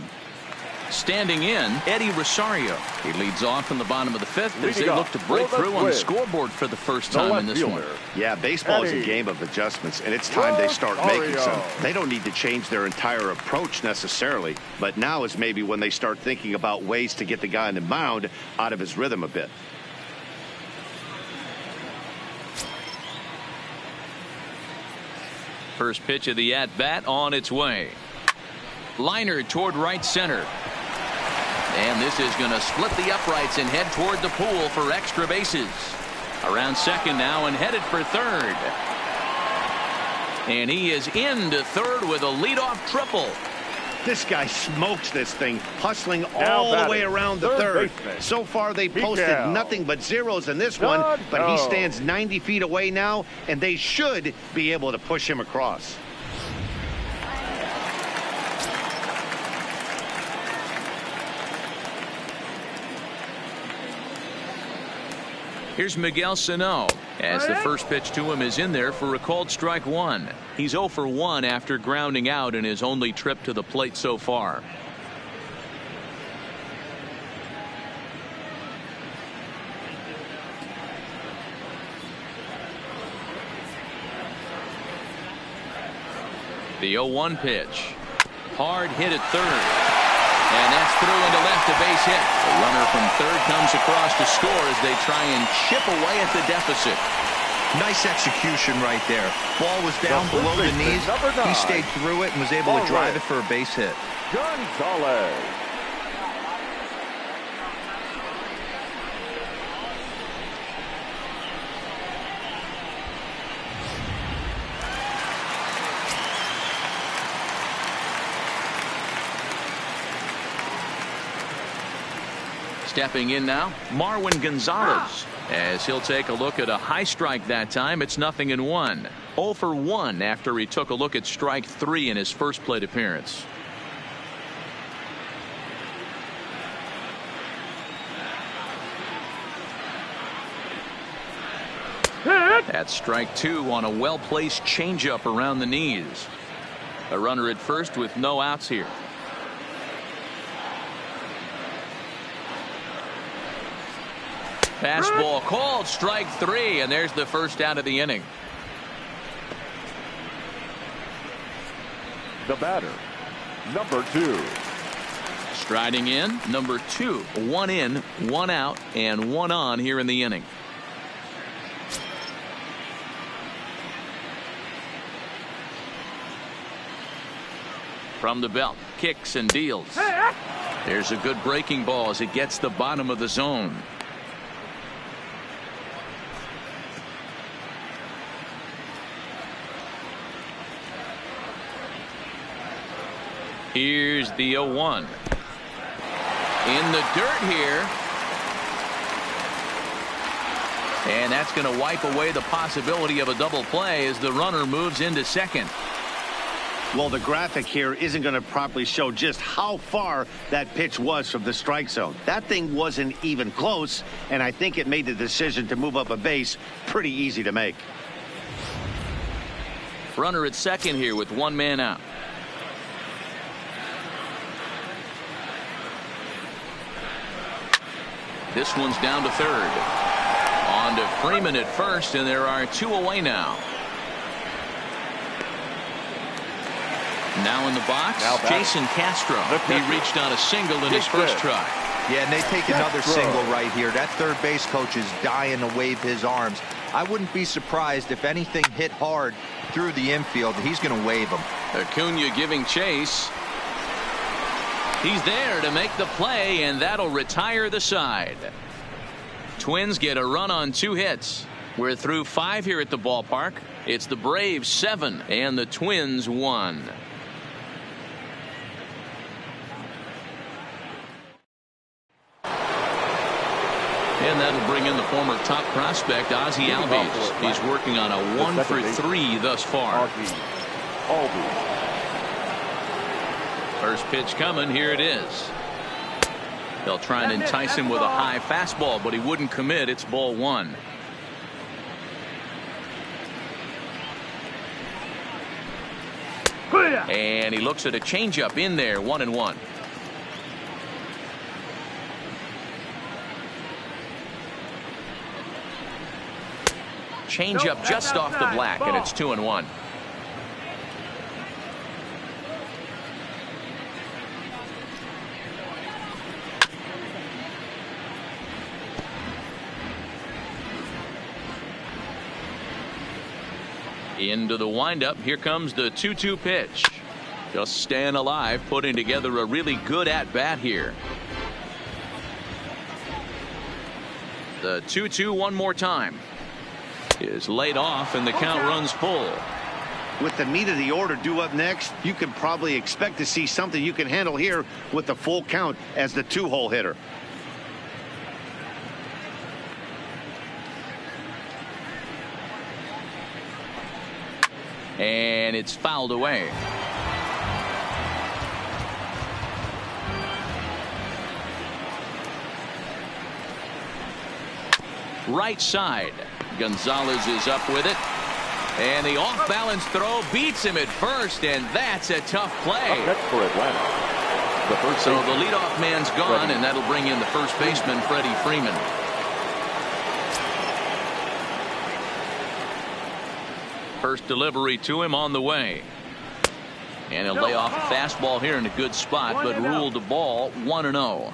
Standing in, Eddie Rosario. He leads off in the bottom of the fifth as they Leading look to off break for the through on the Twins. scoreboard for the first The time left in this one. fielder. Yeah, baseball is a Eddie game of adjustments, and it's time they start making some. Rosario. They don't need to change their entire approach necessarily, but now is maybe when they start thinking about ways to get the guy on the mound out of his rhythm a bit. First pitch of the at-bat on its way. Liner toward right center. And this is going to split the uprights and head toward the pool for extra bases. Around second now and headed for third. And he is into third with a leadoff triple. This guy smokes this thing, hustling Now all the batting, way around the third third. baseman. So far, they posted Miguel. nothing but zeros in this one, but he stands 90 feet away now, and they should be able to push him across. Here's Miguel Sano as the first pitch to him is in there for a called strike one. He's 0 for 1 after grounding out in his only trip to the plate so far. The 0-1 pitch. Hard hit at third. And that's through into left, a base hit. The runner from third comes across to score as they try and chip away at the deficit. Nice execution right there. Ball was down The below first the baseman, knees. number 9. He stayed through it and was able to drive Alright. it for a base hit. Gonzalez. Stepping in now, Marwin Gonzalez, as he'll take a look at a high strike that time. It's 0-1. 0 for 1 after he took a look at strike 3 in his first plate appearance. That's strike 2 on a well-placed changeup around the knees. A runner at first with no outs here. Fastball called strike 3, and there's the first out of the inning. The batter, number 2. Striding in, number 2. 1 in, 1 out, and 1 on here in the inning. From the belt, kicks and deals. There's a good breaking ball as it gets the bottom of the zone. Here's the 0-1. In the dirt here. And that's going to wipe away the possibility of a double play as the runner moves into second. Well, the graphic here isn't going to properly show just how far that pitch was from the strike zone. That thing wasn't even close, and I think it made the decision to move up a base pretty easy to make. Runner at second here with 1 man out. This one's down to third. On to Freeman at first, and there are 2 away now. Now in the box, Now batting. Jason Castro. The He pitcher. reached on a single in his Kepler. first try. Yeah, and they take another Castro. single right here. That third base coach is dying to wave his arms. I wouldn't be surprised if anything hit hard through the infield. He's going to wave them. Acuna giving chase. He's there to make the play, and that'll retire the side. Twins get a run on 2 hits. We're through 5 here at the ballpark. It's the Braves 7 and the Twins 1. And that'll bring in the former top prospect, Ozzie Albies. He's working on a 1 for 3 thus far. Ozzie Albies. First pitch coming. Here it is. They'll try and entice him with a high fastball, but he wouldn't commit. It's ball 1. And he looks at a changeup in there. 1-1. changeup just off the black, and it's 2-1. Into the windup. Here comes the 2-2 pitch. Just staying alive, putting together a really good at bat here. The 2-2 one more time is laid off, and the count runs full. With the meat of the order due up next, you can probably expect to see something you can handle here with the full count as the 2-hole hitter. And it's fouled away. Right side. Gonzalez is up with it. And the off-balance throw beats him at first, and that's a tough play. That's for Atlanta. So the leadoff man's gone, and that'll bring in the first baseman, Freddie Freeman. First delivery to him on the way. And a layoff fastball here in a good spot, but ruled the ball 1-0.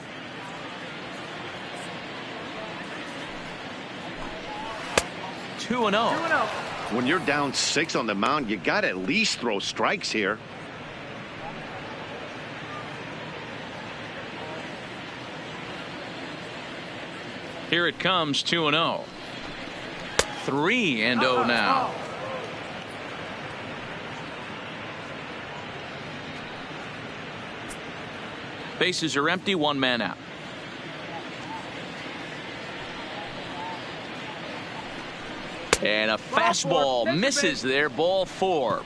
When you're down 6 on the mound, you got to at least throw strikes here. Here it comes, 2-0. 3-0 now. Bases are empty, one man out. And a fastball misses there, ball 4.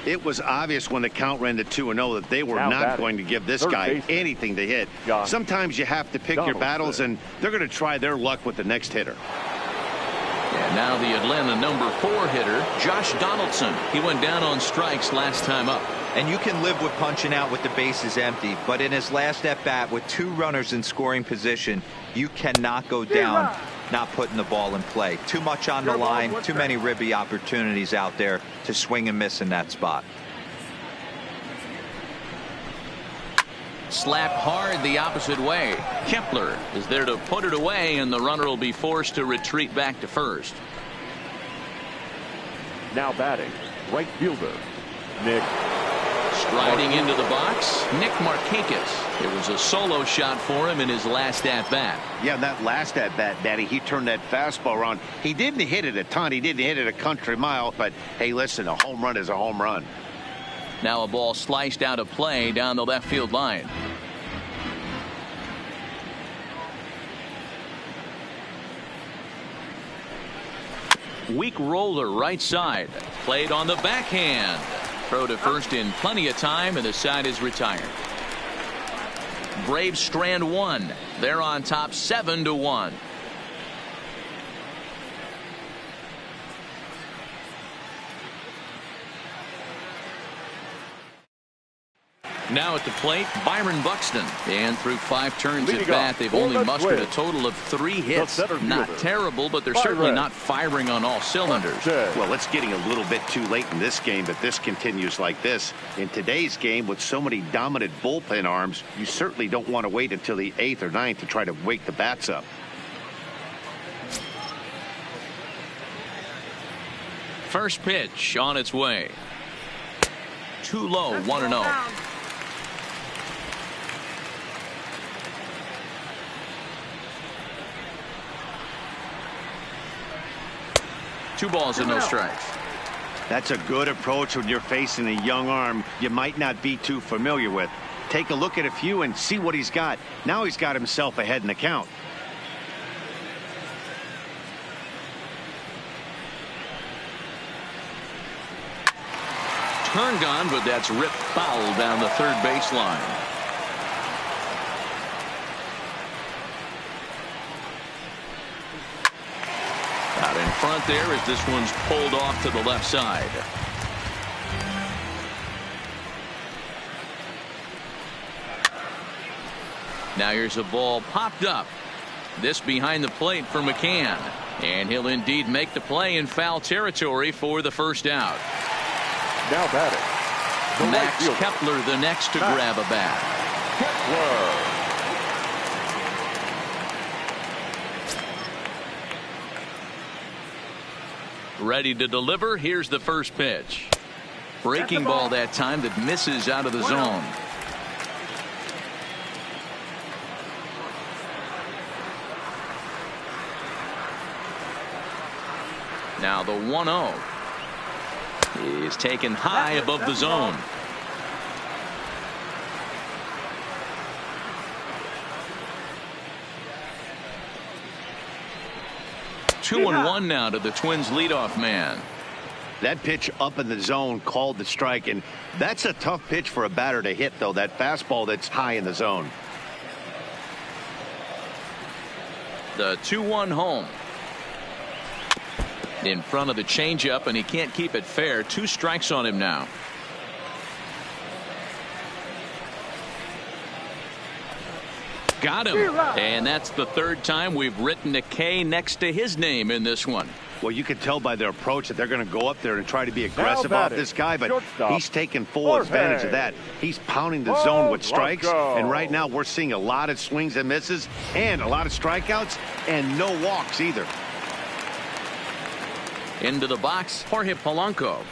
It was obvious when the count ran to 2-0 that they were not going to give this guy anything to hit. Sometimes you have to pick your battles, and they're going to try their luck with the next hitter. And now the Atlanta number 4 hitter, Josh Donaldson. He went down on strikes last time up. And you can live with punching out with the bases empty, but in his last at bat with 2 runners in scoring position, you cannot go down not putting the ball in play. Too much on the line, too many ribby opportunities out there to swing and miss in that spot. Slap hard the opposite way. Kepler is there to put it away, and the runner will be forced to retreat back to first. Now batting, right fielder, Nick. Striding into the box, Nick Marchakis. It was a solo shot for him in his last at-bat. Yeah, that last at-bat, Daddy, he turned that fastball around. He didn't hit it a ton. He didn't hit it a country mile. But, hey, listen, a home run is a home run. Now a ball sliced out of play down the left field line. Weak roller right side. Played on the backhand. Throw to first in plenty of time, and the side is retired. Braves strand 1. They're on top 7-1. Now at the plate, Byron Buxton. And through 5 turns at bat, they've only mustered a total of 3 hits. Not terrible, but they're certainly not firing on all cylinders. Well, it's getting a little bit too late in this game, but this continues like this. In today's game, with so many dominant bullpen arms, you certainly don't want to wait until the 8th or 9th to try to wake the bats up. First pitch on its way. Too low, 1-0. Two balls and no strikes. That's a good approach when you're facing a young arm you might not be too familiar with. Take a look at a few and see what he's got. Now he's got himself ahead in the count. Turn gone, but that's ripped foul down the third baseline. Out in front there as this one's pulled off to the left side. Now here's a ball popped up. This behind the plate for McCann. And he'll indeed make the play in foul territory for the first out. Now batting, the Max right fielder, Kepler the next to grab a bat. Kepler. Ready to deliver. Here's the first pitch. Breaking ball that time that misses out of the zone. Now the 1-0 is taken high above the zone. Two and one now to the Twins leadoff man. That pitch up in the zone called the strike, and that's a tough pitch for a batter to hit, though, that fastball that's high in the zone. The 2-1 home. In front of the changeup, and he can't keep it fair. 2 strikes on him now. Got him. And that's the 3rd time we've written a K next to his name in this one. Well, you can tell by their approach that they're going to go up there and try to be aggressive off this guy, but he's taking full advantage of that. He's pounding the zone with strikes, and right now we're seeing a lot of swings and misses and a lot of strikeouts and no walks either. Into the box, Jorge Polanco,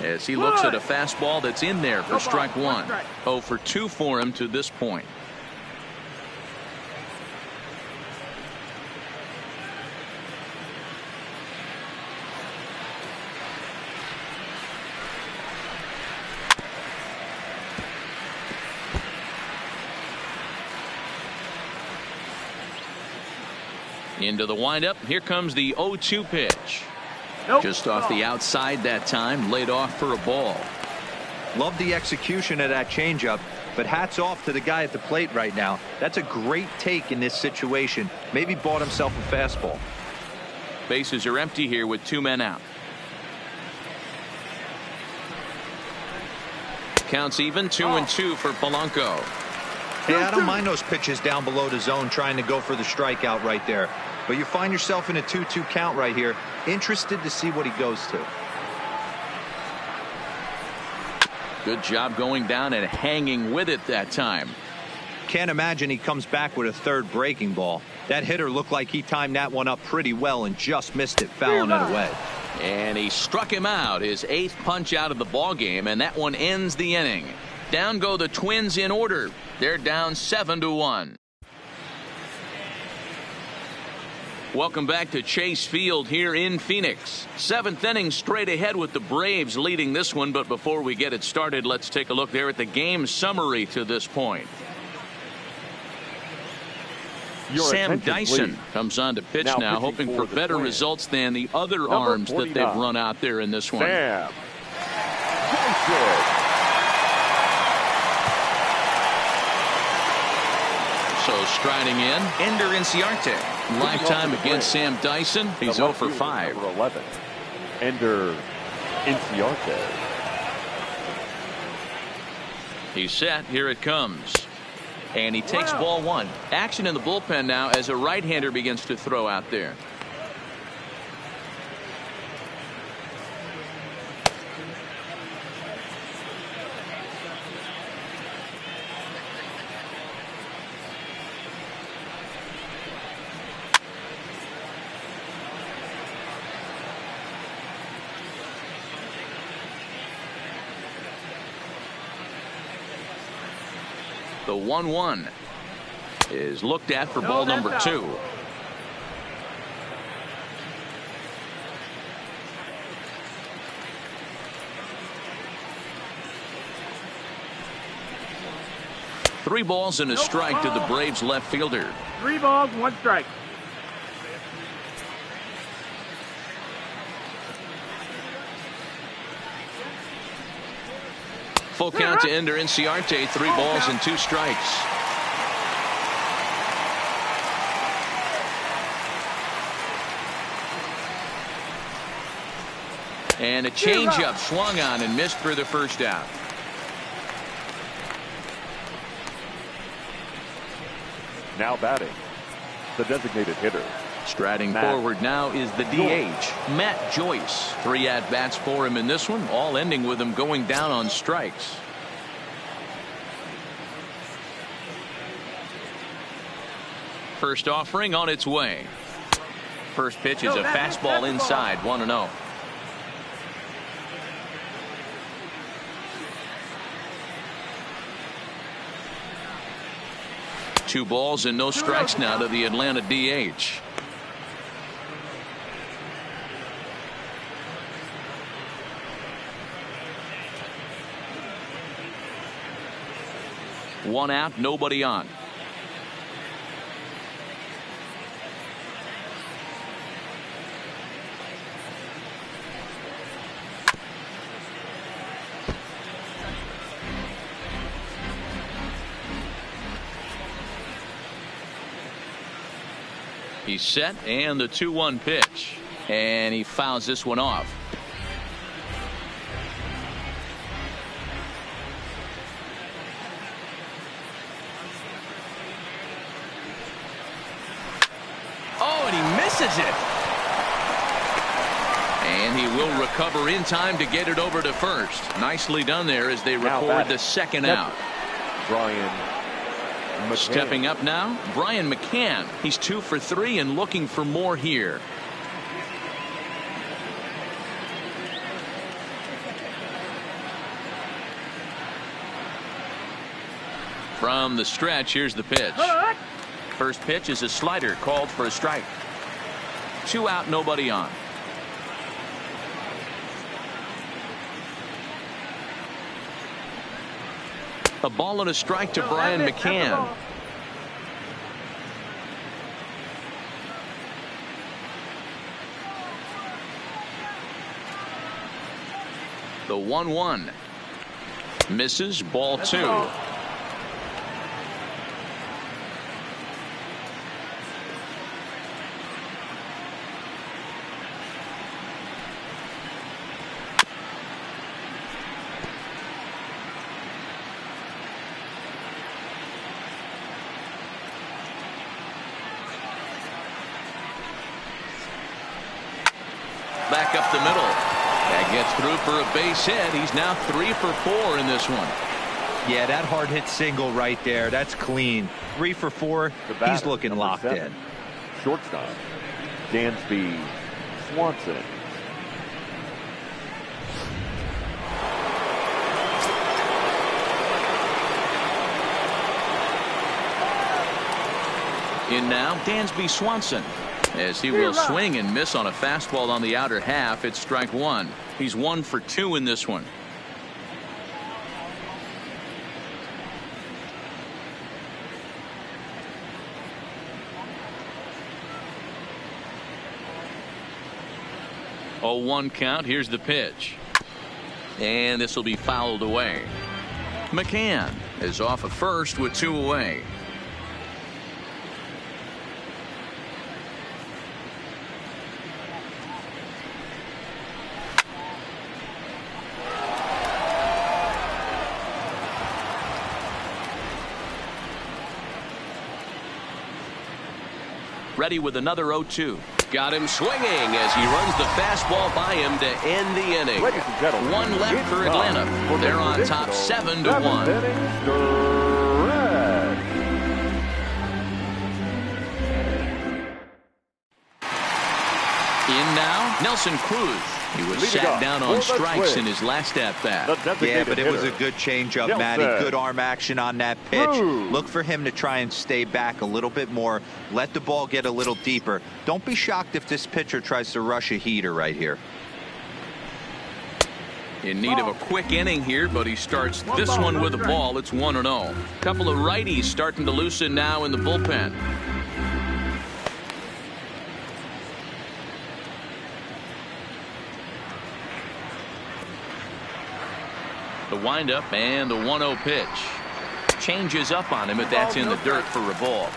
as he looks at a fastball that's in there for strike 1. 0 for 2 for him to this point. Into the windup. Here comes the 0-2 pitch. Just off the outside that time, laid off for a ball. Love the execution of that changeup, but hats off to the guy at the plate right now. That's a great take in this situation. Maybe bought himself a fastball. Bases are empty here with 2 men out. Counts even. 2-2 for Polanco. Yeah, I don't mind those pitches down below the zone trying to go for the strikeout right there. But you find yourself in a 2-2 count right here. Interested to see what he goes to. Good job going down and hanging with it that time. Can't imagine he comes back with a 3rd breaking ball. That hitter looked like he timed that one up pretty well and just missed it, fouling it away. And he struck him out, his 8th punch out of the ball game, and that one ends the inning. Down go the Twins in order. They're down 7-1. Welcome back to Chase Field here in Phoenix. 7th inning straight ahead with the Braves leading this one. But before we get it started, let's take a look there at the game summary to this point. Sam Dyson comes on to pitch now hoping for better results than the other arms that they've run out there in this one. Sam Dyson. So striding in, Ender Inciarte. Lifetime against Sam Dyson. He's 0 for 5. Number 11, Ender Inciarte. He's set. Here it comes. And he takes ball 1. Action in the bullpen now as a right-hander begins to throw out there. The 1-1 is looked at for ball number 2. Three balls and a strike to the Braves left fielder. 3 balls, 1 strike. Full count to Ender Inciarte. 3 balls and 2 strikes. And a changeup swung on and missed for the first out. Now batting, the designated hitter, Striding forward now is the DH, Matt Joyce. 3 at-bats for him in this one, all ending with him going down on strikes. First offering on its way. First pitch is a fastball inside, 1-0. Two balls and no strikes now to the Atlanta DH. One out, nobody on. He's set, and the 2-1 pitch, and he fouls this one off. Oh, and he misses it. And he will recover in time to get it over to first. Nicely done there as they record the second out. Brian McCann. Stepping up now, Brian McCann. He's 2 for 3 and looking for more here. From the stretch, here's the pitch. First pitch is a slider called for a strike. 2 out, nobody on. A ball and a strike to Brian McCann. The 1-1 misses, ball 2. Back up the middle. That gets through for a base hit. He's now 3 for 4 in this one. Yeah, that hard hit single right there. That's clean. 3 for 4. He's looking locked in. Shortstop, Dansby Swanson. In now, Dansby Swanson. As he will swing and miss on a fastball on the outer half. It's strike 1. He's 1 for 2 in this one. Oh, 1 count. Here's the pitch. And this will be fouled away. McCann is off at first with 2 away. Ready with another 0-2. Got him swinging as he runs the fastball by him to end the inning. 1 left for Atlanta. They're on top 7-1. In now, Nelson Cruz. He was sat down on strikes in his last at-bat. Yeah, but it was a good changeup, Matty. Good arm action on that pitch. Look for him to try and stay back a little bit more. Let the ball get a little deeper. Don't be shocked if this pitcher tries to rush a heater right here. In need of a quick inning here, but he starts this one with a ball. It's 1-0. Couple of righties starting to loosen now in the bullpen. The windup and the 1-0 pitch. Changes up on him, but that's in the dirt for a ball.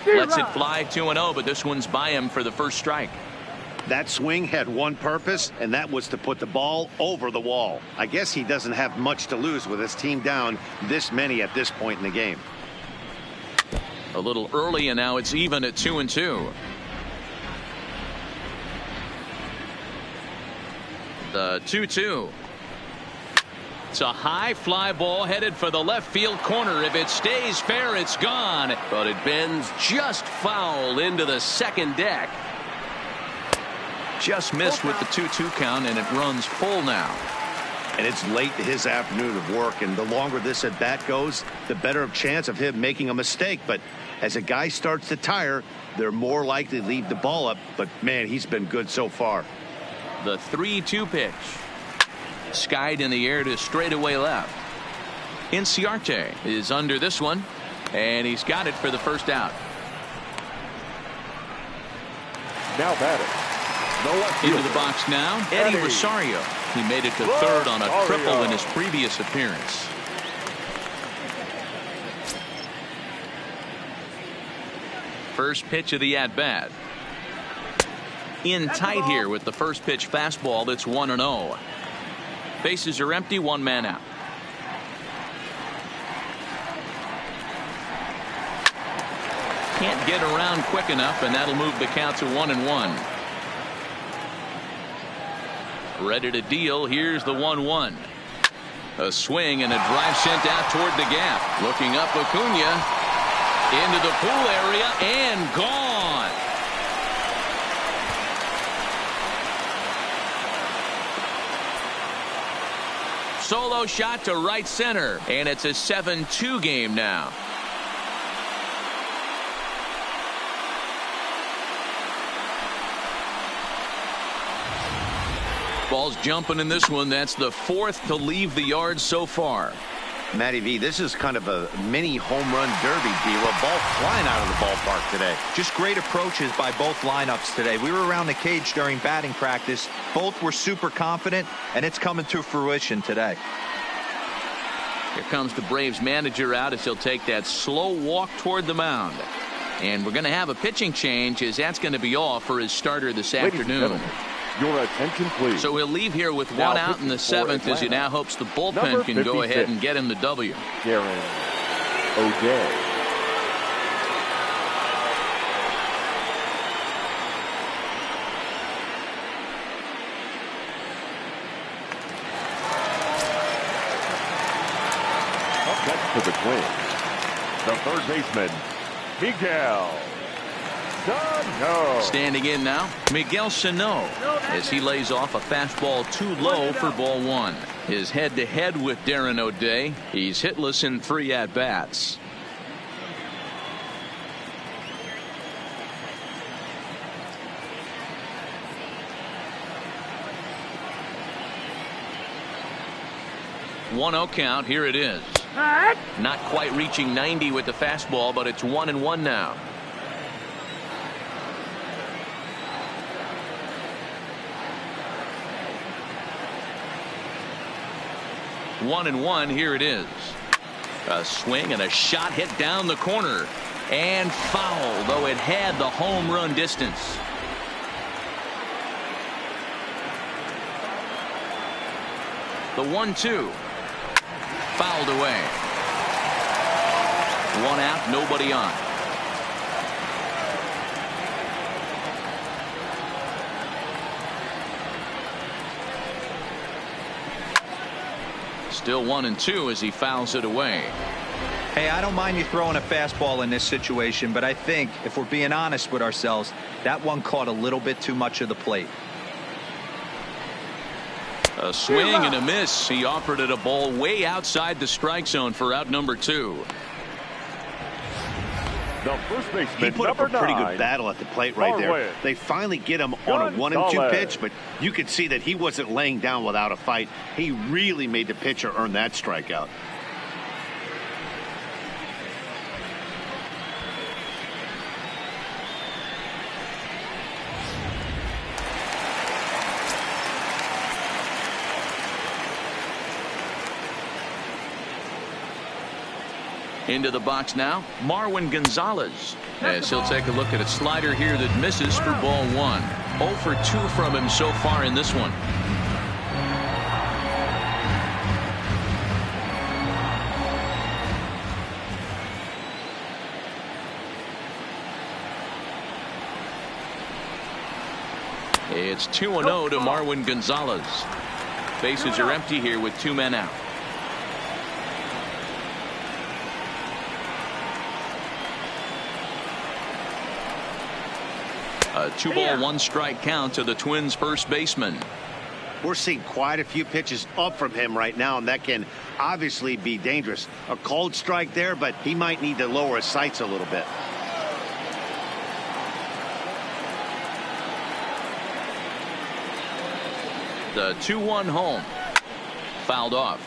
Lets it fly 2-0, but this one's by him for the first strike. That swing had one purpose, and that was to put the ball over the wall. I guess he doesn't have much to lose with his team down this many at this point in the game. A little early, and now it's even at 2-2. The 2-2. It's a high fly ball headed for the left field corner. If it stays fair, it's gone. But it bends just foul into the second deck. Just missed with the 2-2 count, and it runs full now. And it's late in his afternoon of work, and the longer this at bat goes, the better of chance of him making a mistake. But as a guy starts to tire, they're more likely to leave the ball up. But man, he's been good so far. The 3-2 pitch. Skied in the air to straightaway left. Inciarte is under this one, and he's got it for the first out. Now batting. No left Into the box now, Eddie Rosario. He made it to third on a triple in his previous appearance. First pitch of the at-bat. In tight here with the first pitch fastball that's 1-0. Bases are empty, one man out. Can't get around quick enough, and that'll move the count to 1-1. Ready to deal. Here's the 1-1. A swing and a drive sent out toward the gap. Looking up, Acuna into the pool area and gone. Solo shot to right center, and it's a 7-2 game now. Ball's jumping in this one. That's the fourth to leave the yard so far. Matty V, this is kind of a mini home run derby, D. A ball flying out of the ballpark today. Just great approaches by both lineups today. We were around the cage during batting practice. Both were super confident, and it's coming to fruition today. Here comes the Braves manager out as he'll take that slow walk toward the mound. And we're going to have a pitching change, as that's going to be all for his starter this afternoon. Your attention, please. So he'll leave here with one out in the seventh, as he now hopes the bullpen can go ahead and get him the W. Darren O'Day. Up next to the Twins, the third baseman, Miguel Sano. Standing in now, Miguel Sano, as he lays off a fastball too low for ball one. His head-to-head with Darren O'Day. He's hitless in 3 at-bats. One-0 count. Here it is. Not quite reaching 90 with the fastball, but it's 1-1 now. One and one. Here it is. A swing and a shot hit down the corner and foul, though it had the home run distance. The 1-2 fouled away. One out, nobody on. Still 1-2 as he fouls it away. Hey, I don't mind you throwing a fastball in this situation, but I think if we're being honest with ourselves, that one caught a little bit too much of the plate. A swing and a miss. He offered it a ball way outside the strike zone for out number 2. The first baseman, he put up a pretty number 9, good battle at the plate right there. They finally get him on a 1-2 pitch, but you could see that he wasn't laying down without a fight. He really made the pitcher earn that strikeout. Into the box now, Marwin Gonzalez. As he'll take a look at a slider here that misses for ball 1. 0 for 2 from him so far in this one. It's 2-0 to Marwin Gonzalez. Bases are empty here with 2 men out. A 2-ball 1-strike count to the Twins' first baseman. We're seeing quite a few pitches up from him right now, and that can obviously be dangerous. A cold strike there, but he might need to lower his sights a little bit. The 2-1 home. Fouled off.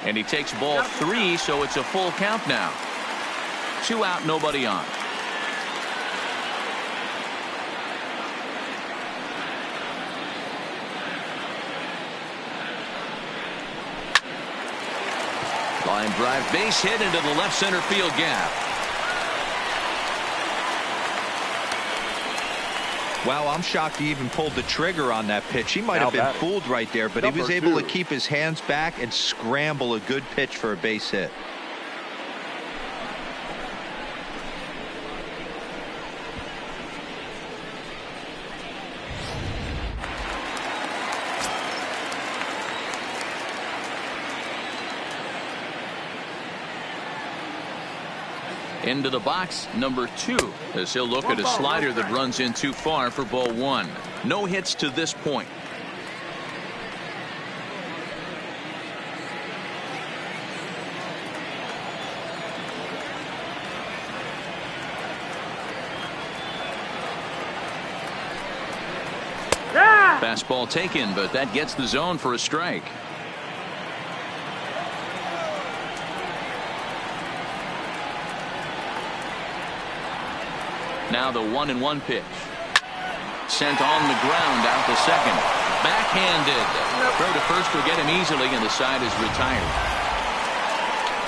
And he takes ball 3, so it's a full count now. 2 out, nobody on. Line drive, base hit into the left center field gap. Wow, I'm shocked he even pulled the trigger on that pitch. He might have been fooled right there, but he was able to keep his hands back and scramble a good pitch for a base hit. Into the box, number 2, as he'll look at a slider that runs in too far for ball 1. No hits to this point. Fastball taken, but that gets the zone for a strike. Now the 1-1 pitch. Sent on the ground out to second. Backhanded. Throw to first will get him easily, and the side is retired.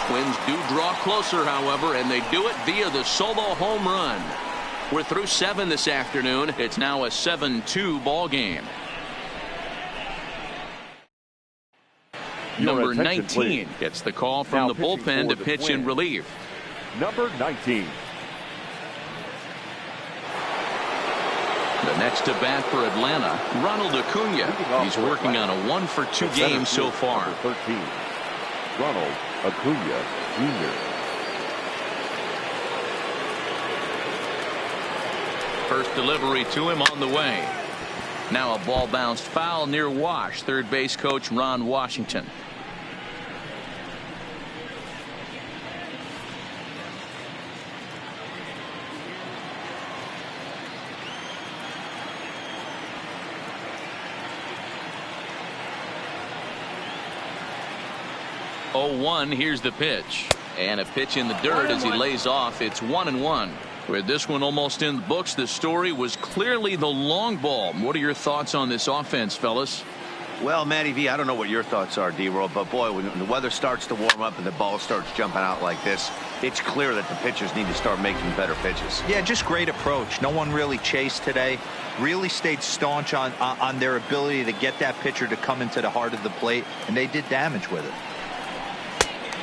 Twins do draw closer, however, and they do it via the solo home run. We're through 7 this afternoon. It's now a 7-2 ball game. Number 19 gets the call from the bullpen to pitch in relief. Number 19. The next to bat for Atlanta, Ronald Acuna. He's working on a 1-for-2 game so far. 13, Ronald Acuna Jr. First delivery to him on the way. Now a ball bounced foul near Wash. Third base coach Ron Washington. Here's the pitch, and a pitch in the dirt as he lays off. It's 1-1. With this one almost in the books, the story was clearly the long ball. What are your thoughts on this offense, fellas? Well, Matty V, I don't know what your thoughts are, D-Roll, but boy, when the weather starts to warm up and the ball starts jumping out like this, it's clear that the pitchers need to start making better pitches. Yeah, just great approach. No one really chased today. Really stayed staunch on their ability to get that pitcher to come into the heart of the plate, and they did damage with it.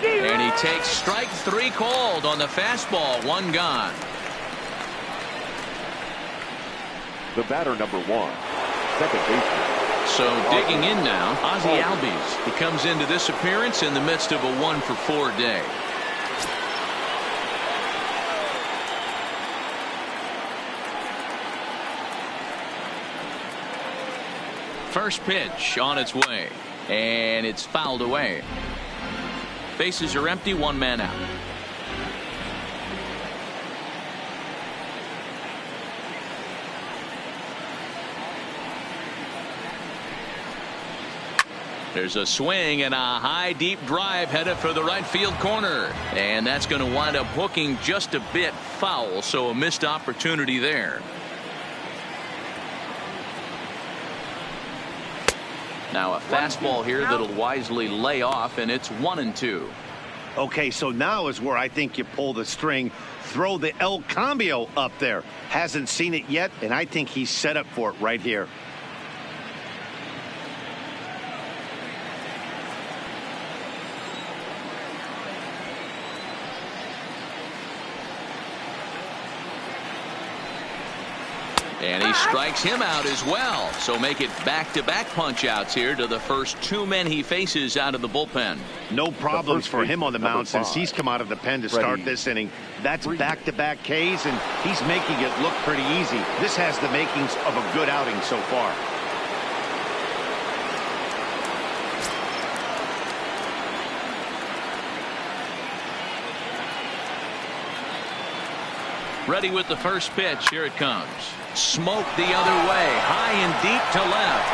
And he takes strike 3 called on the fastball. 1 gone. The batter, number 1, second baseman. So digging in now, Ozzie Albies. He comes into this appearance in the midst of a 1-for-4 day. First pitch on its way, and it's fouled away. Bases are empty, 1 man out. There's a swing and a high deep drive headed for the right field corner, and that's going to wind up hooking just a bit foul, so a missed opportunity there. Now a fastball here that'll wisely lay off, and it's 1-2. Okay, so now is where I think you pull the string, throw the El Cambio up there. Hasn't seen it yet, and I think he's set up for it right here. And he strikes him out as well. So make it back-to-back punch-outs here to the first two men he faces out of the bullpen. No problems for him on the mound since he's come out of the pen to start this inning. That's back-to-back Ks, and he's making it look pretty easy. This has the makings of a good outing so far. Ready with the first pitch. Here it comes. Smoke the other way. High and deep to left.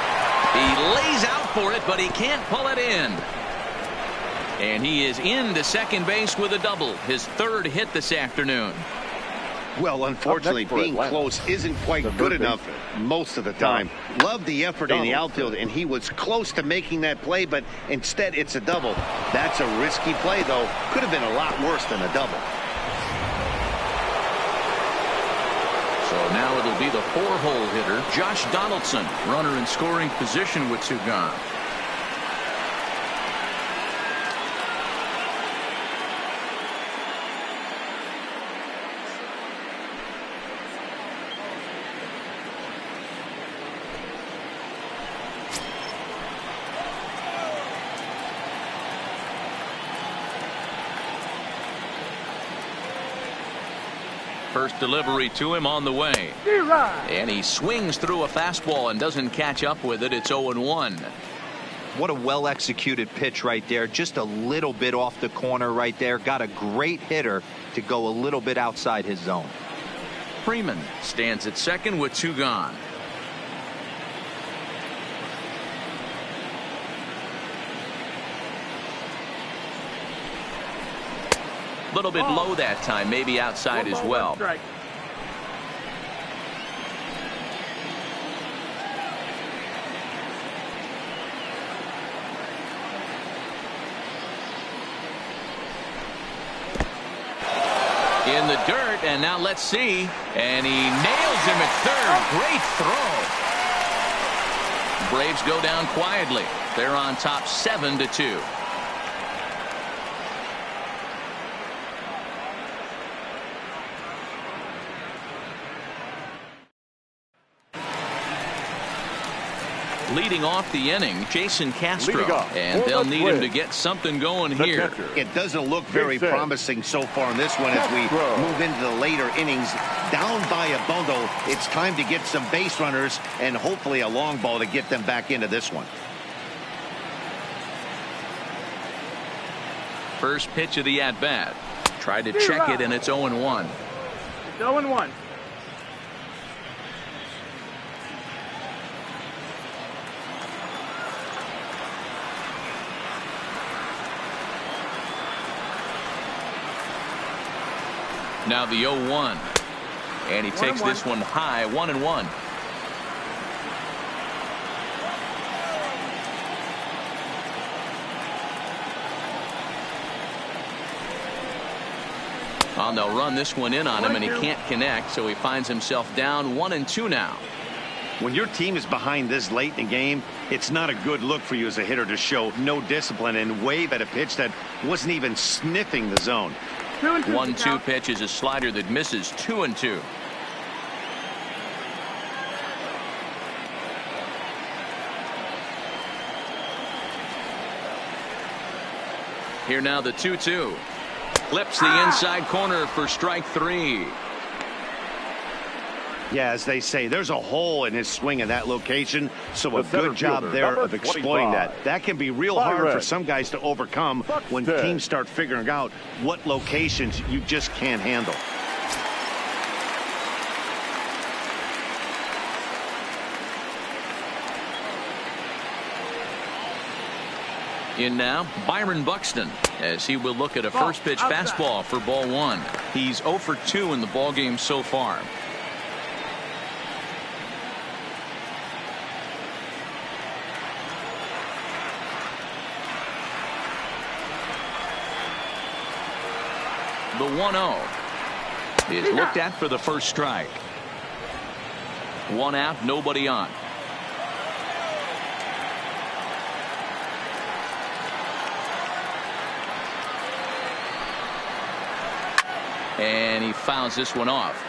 He lays out for it, but he can't pull it in. And he is into second base with a double. His third hit this afternoon. Well, unfortunately, being close isn't quite good enough most of the time. Love the effort in the outfield, and he was close to making that play, but instead it's a double. That's a risky play, though. Could have been a lot worse than a double. So now it'll be the four-hole hitter, Josh Donaldson, runner in scoring position with two gone. First delivery to him on the way. And he swings through a fastball and doesn't catch up with it. It's 0-1. What a well-executed pitch right there. Just a little bit off the corner right there. Got a great hitter to go a little bit outside his zone. Freeman stands at second with two gone. A little bit low that time, maybe outside as well. In the dirt, and now let's see. And he nails him at third. Great throw. Braves go down quietly. They're on top 7-2. Leading off the inning, Jason Castro, and they'll need him to get something going here. It doesn't look very promising so far in this one as we move into the later innings. Down by a bundle, it's time to get some base runners and hopefully a long ball to get them back into this one. First pitch of the at-bat. Tried to check it, and it's 0-1. It's 0-1. Now the 0-1. And he takes this one high, 1-1. Well, they'll run this one in on him, and he can't connect, so he finds himself down 1-2 now. When your team is behind this late in the game, it's not a good look for you as a hitter to show no discipline and wave at a pitch that wasn't even sniffing the zone. 1-2 pitch is a slider that misses. 2-2. Here now the 2-2. Clips the inside corner for strike three. Yeah, as they say, there's a hole in his swing in that location, so a good job there of exploiting that. That can be real hard for some guys to overcome when teams start figuring out what locations you just can't handle. In now, Byron Buxton, as he will look at a first pitch fastball for ball 1. He's 0 for 2 in the ball game so far. The 1-0 is looked at for the first strike. 1 out, nobody on. And he fouls this one off.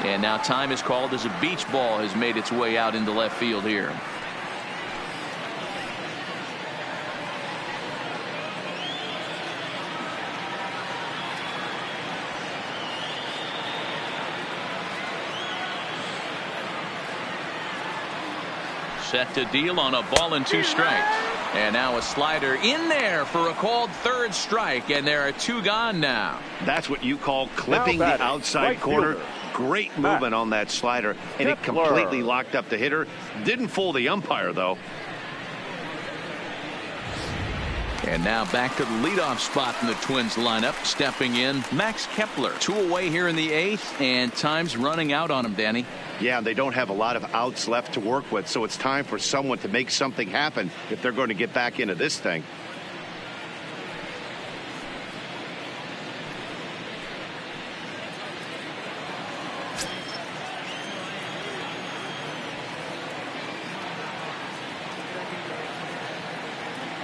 And now time is called as a beach ball has made its way out into left field here. Set to deal on a ball and 2 strikes. And now a slider in there for a called third strike, and there are 2 gone now. That's what you call clipping the outside corner. Great movement on that slider, and it completely locked up the hitter. Didn't fool the umpire, though. And now back to the leadoff spot in the Twins lineup. Stepping in, Max Kepler. 2 away here in the 8th, and time's running out on him, Danny. Yeah, they don't have a lot of outs left to work with, so it's time for someone to make something happen if they're going to get back into this thing.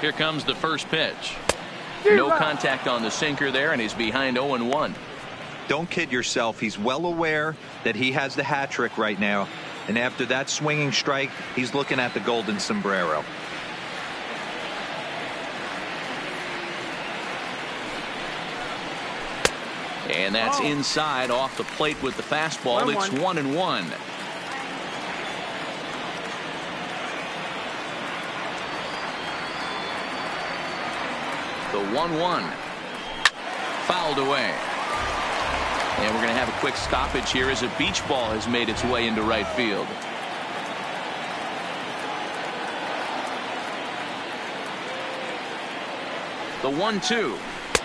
Here comes the first pitch. No contact on the sinker there, and he's behind 0-1. Don't kid yourself. He's well aware that he has the hat trick right now. And after that swinging strike, he's looking at the golden sombrero. And that's inside off the plate with the fastball. It's 1-1. The 1-1 fouled away. And we're going to have a quick stoppage here as a beach ball has made its way into right field. The 1-2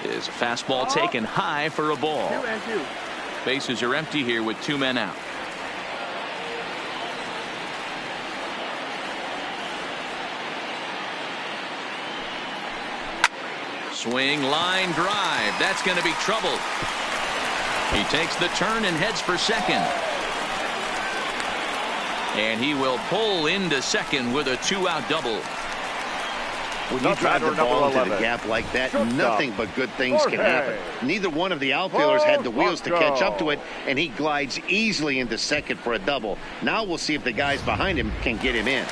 is a fastball taken high for a ball. 2-2. Bases are empty here with 2 men out. Swing, line drive. That's going to be trouble. He takes the turn and heads for second. And he will pull into second with a 2-out double. When you drive the ball into the gap like that, nothing but good things can happen. Neither one of the outfielders had the wheels to catch up to it, and he glides easily into second for a double. Now we'll see if the guys behind him can get him in.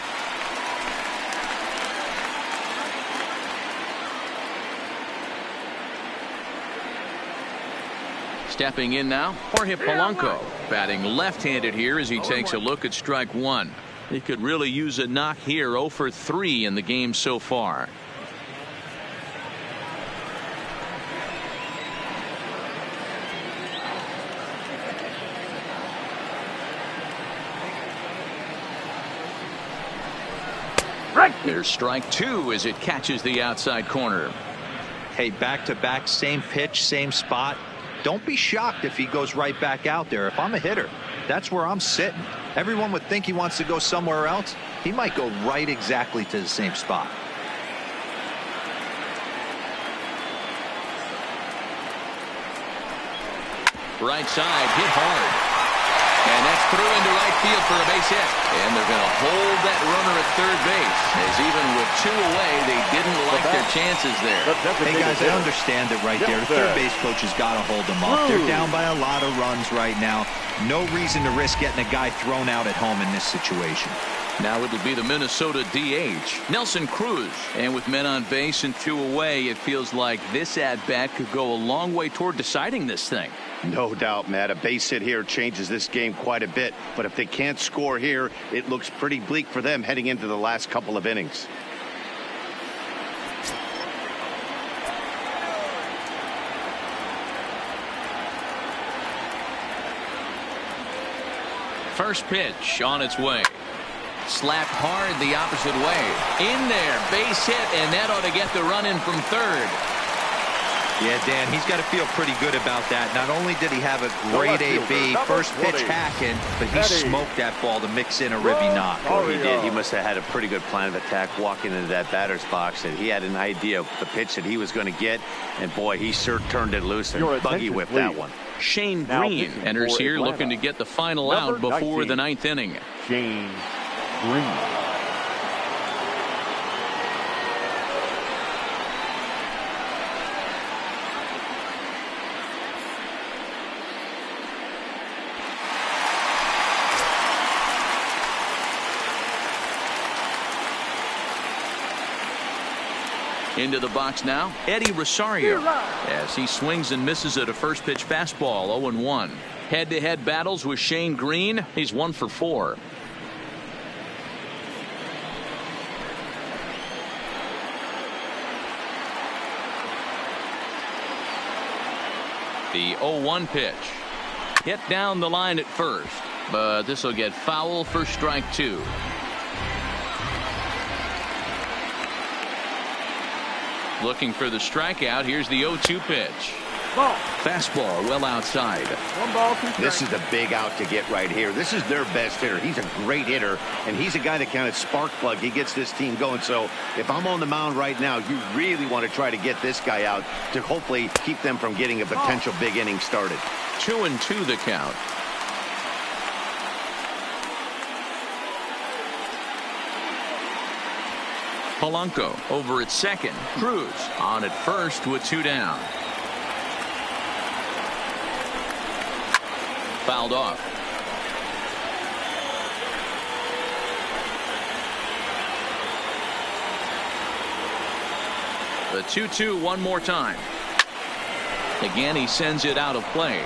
Stepping in now, Jorge Polanco, batting left-handed here as he takes a look at strike 1. He could really use a knock here. 0 for 3 in the game so far. There's strike 2 as it catches the outside corner. Hey, back-to-back, same pitch, same spot. Don't be shocked if he goes right back out there. If I'm a hitter, that's where I'm sitting. Everyone would think he wants to go somewhere else. He might go right exactly to the same spot. Right side, hit hard. And that's through into right field for a base hit. And they're going to hold that runner at third base, as even with 2 away, they didn't like their chances there. Hey, guys, I understand it right there. The third base coach has got to hold them up. They're down by a lot of runs right now. No reason to risk getting a guy thrown out at home in this situation. Now it'll be the Minnesota DH, Nelson Cruz. And with men on base and 2 away, it feels like this at-bat could go a long way toward deciding this thing. No doubt, Matt. A base hit here changes this game quite a bit. But if they can't score here, it looks pretty bleak for them heading into the last couple of innings. First pitch on its way. Slapped hard the opposite way. In there, base hit, and that ought to get the run in from third. Yeah, Dan, he's got to feel pretty good about that. Not only did he have a great AB, first pitch hacking, but he smoked that ball to mix in a ribby knock. Oh, he did. He must have had a pretty good plan of attack walking into that batter's box, and he had an idea of the pitch that he was going to get, and boy, he sure turned it loose and buggy whipped that one. Shane Green enters here looking to get the final out before the ninth inning. Shane Green. Into the box now, Eddie Rosario, as he swings and misses at a first pitch fastball. 0-1. Head-to-head battles with Shane Green. He's 1 for 4. The 0-1 pitch. Hit down the line at first, but this will get foul for strike 2. Looking for the strikeout. Here's the 0-2 pitch. Ball. Fastball well outside. 1 ball, 2 strikes. This is a big out to get right here. This is their best hitter. He's a great hitter, and he's a guy that kind of spark plug. He gets this team going. So if I'm on the mound right now, you really want to try to get this guy out to hopefully keep them from getting a potential big inning started. 2-2 the count. Polanco over at second. Cruz on at first with 2 down. Fouled off. The 2-2 one more time. Again, he sends it out of play.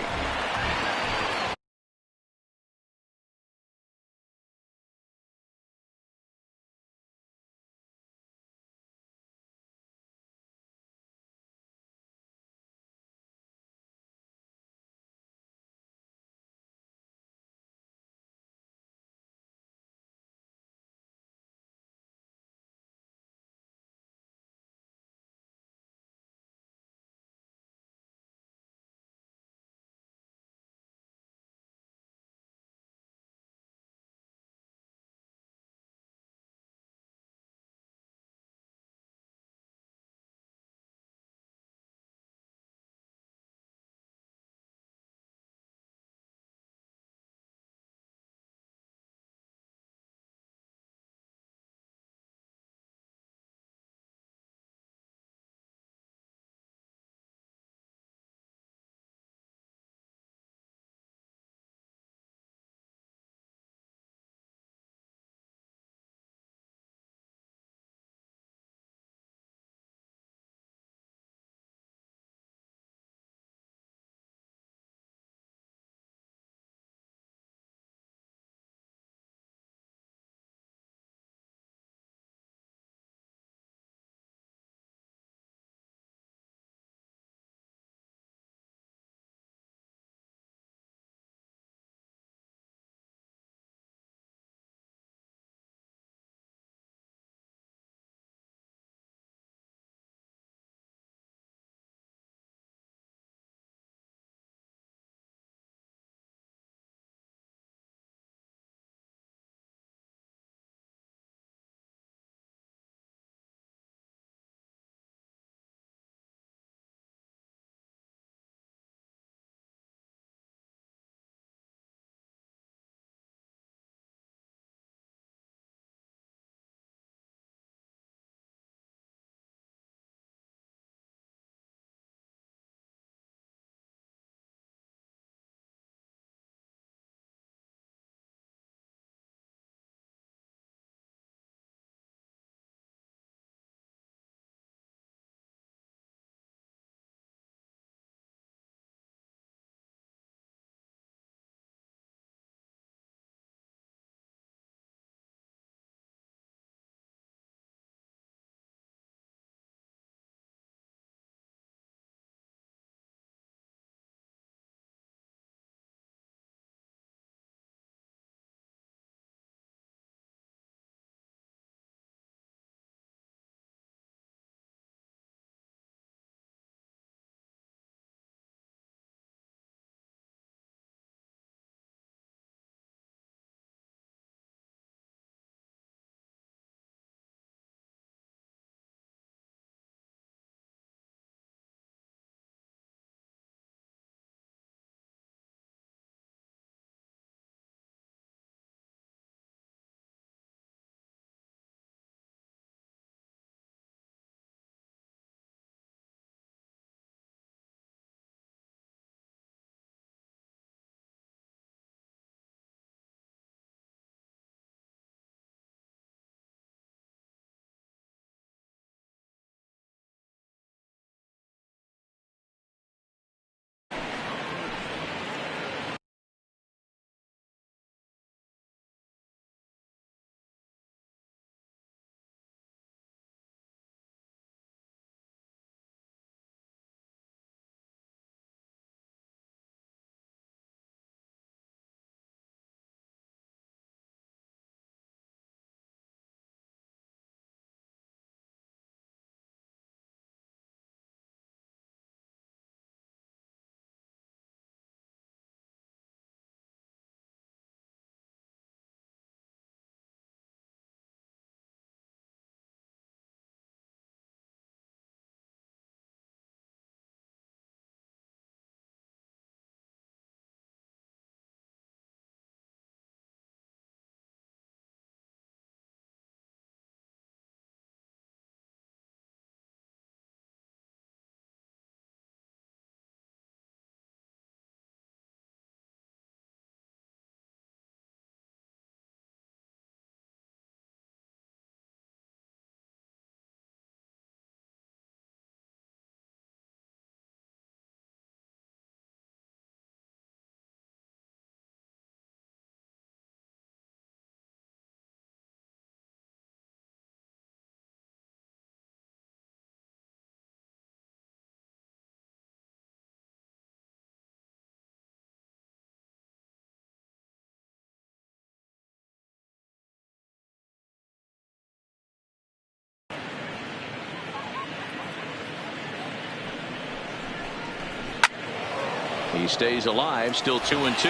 He stays alive, still 2-2.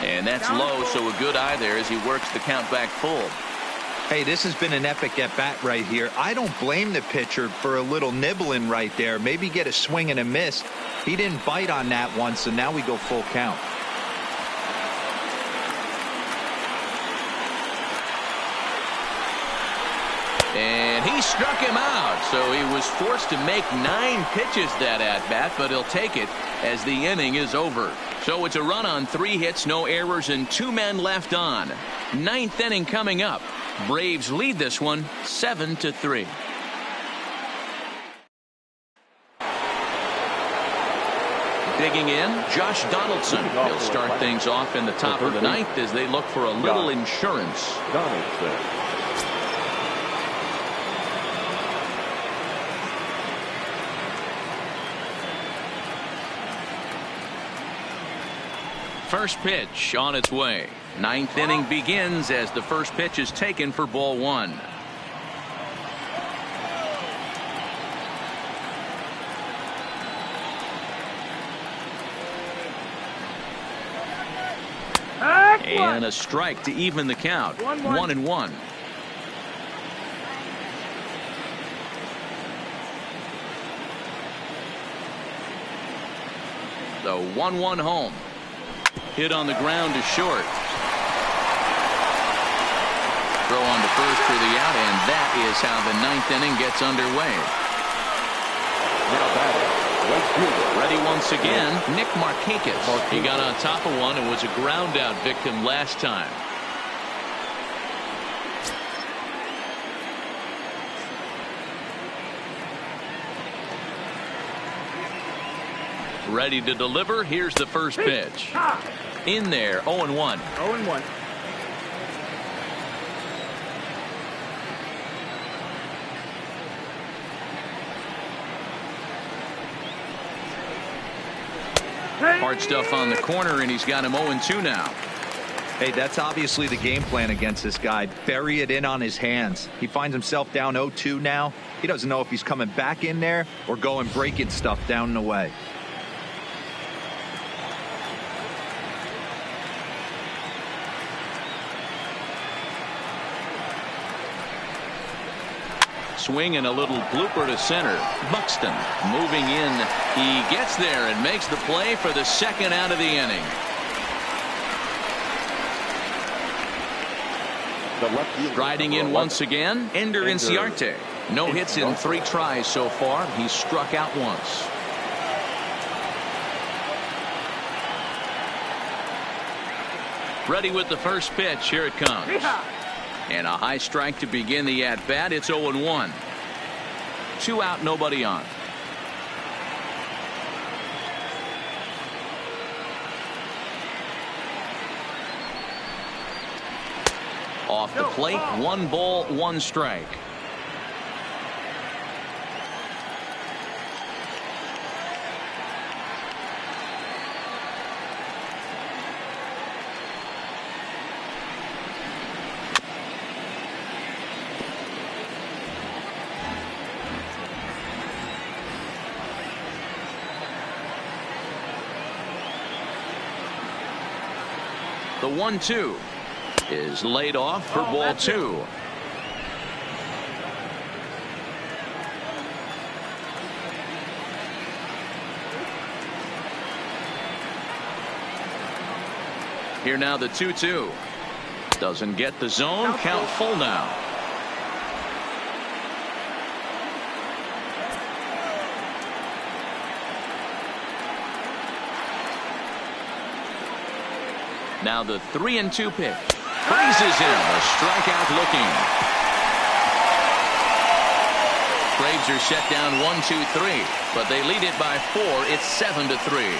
And that's low, so a good eye there as he works the count back full. Hey, this has been an epic at-bat right here. I don't blame the pitcher for a little nibbling right there. Maybe get a swing and a miss. He didn't bite on that one, so now we go full count. And he struck him out, so he was forced to make 9 pitches that at-bat, but he'll take it as the inning is over. So it's a run on 3 hits, no errors, and 2 men left on. 9th inning coming up. Braves lead this one 7-3. Digging in, Josh Donaldson. He'll start things off in the top of the 9th as they look for a little insurance. Donaldson. First pitch on its way. 9th inning begins as the first pitch is taken for ball 1. And a strike to even the count. 1-1. The 1-1 home. Hit on the ground to short. Throw on to first for the out, and that is how the 9th inning gets underway. Now batting, ready once again, Nick Marchakis. He got on top of one and was a ground out victim last time. Ready to deliver. Here's the first pitch. In there, 0-1. 0-1. Hard stuff on the corner, and he's got him 0-2 now. Hey, that's obviously the game plan against this guy. Bury it in on his hands. He finds himself down 0-2 now. He doesn't know if he's coming back in there or going breaking stuff down the way. Swing and a little blooper to center. Buxton moving in. He gets there and makes the play for the second out of the inning. Striding in once again, Ender Inciarte. No hits in 3 tries so far. He's struck out once. Ready with the first pitch. Here it comes. And a high strike to begin the at-bat. It's 0-1. 2 out, nobody on. Off the plate, 1 ball, 1 strike. The 1-2 is laid off for ball 2. Here now the 2-2. Doesn't get the zone. Count full now. Now the 3-2 pitch. Freezes him. A strikeout looking. Braves are set down 1-2-3, but they lead it by 4. It's 7-3.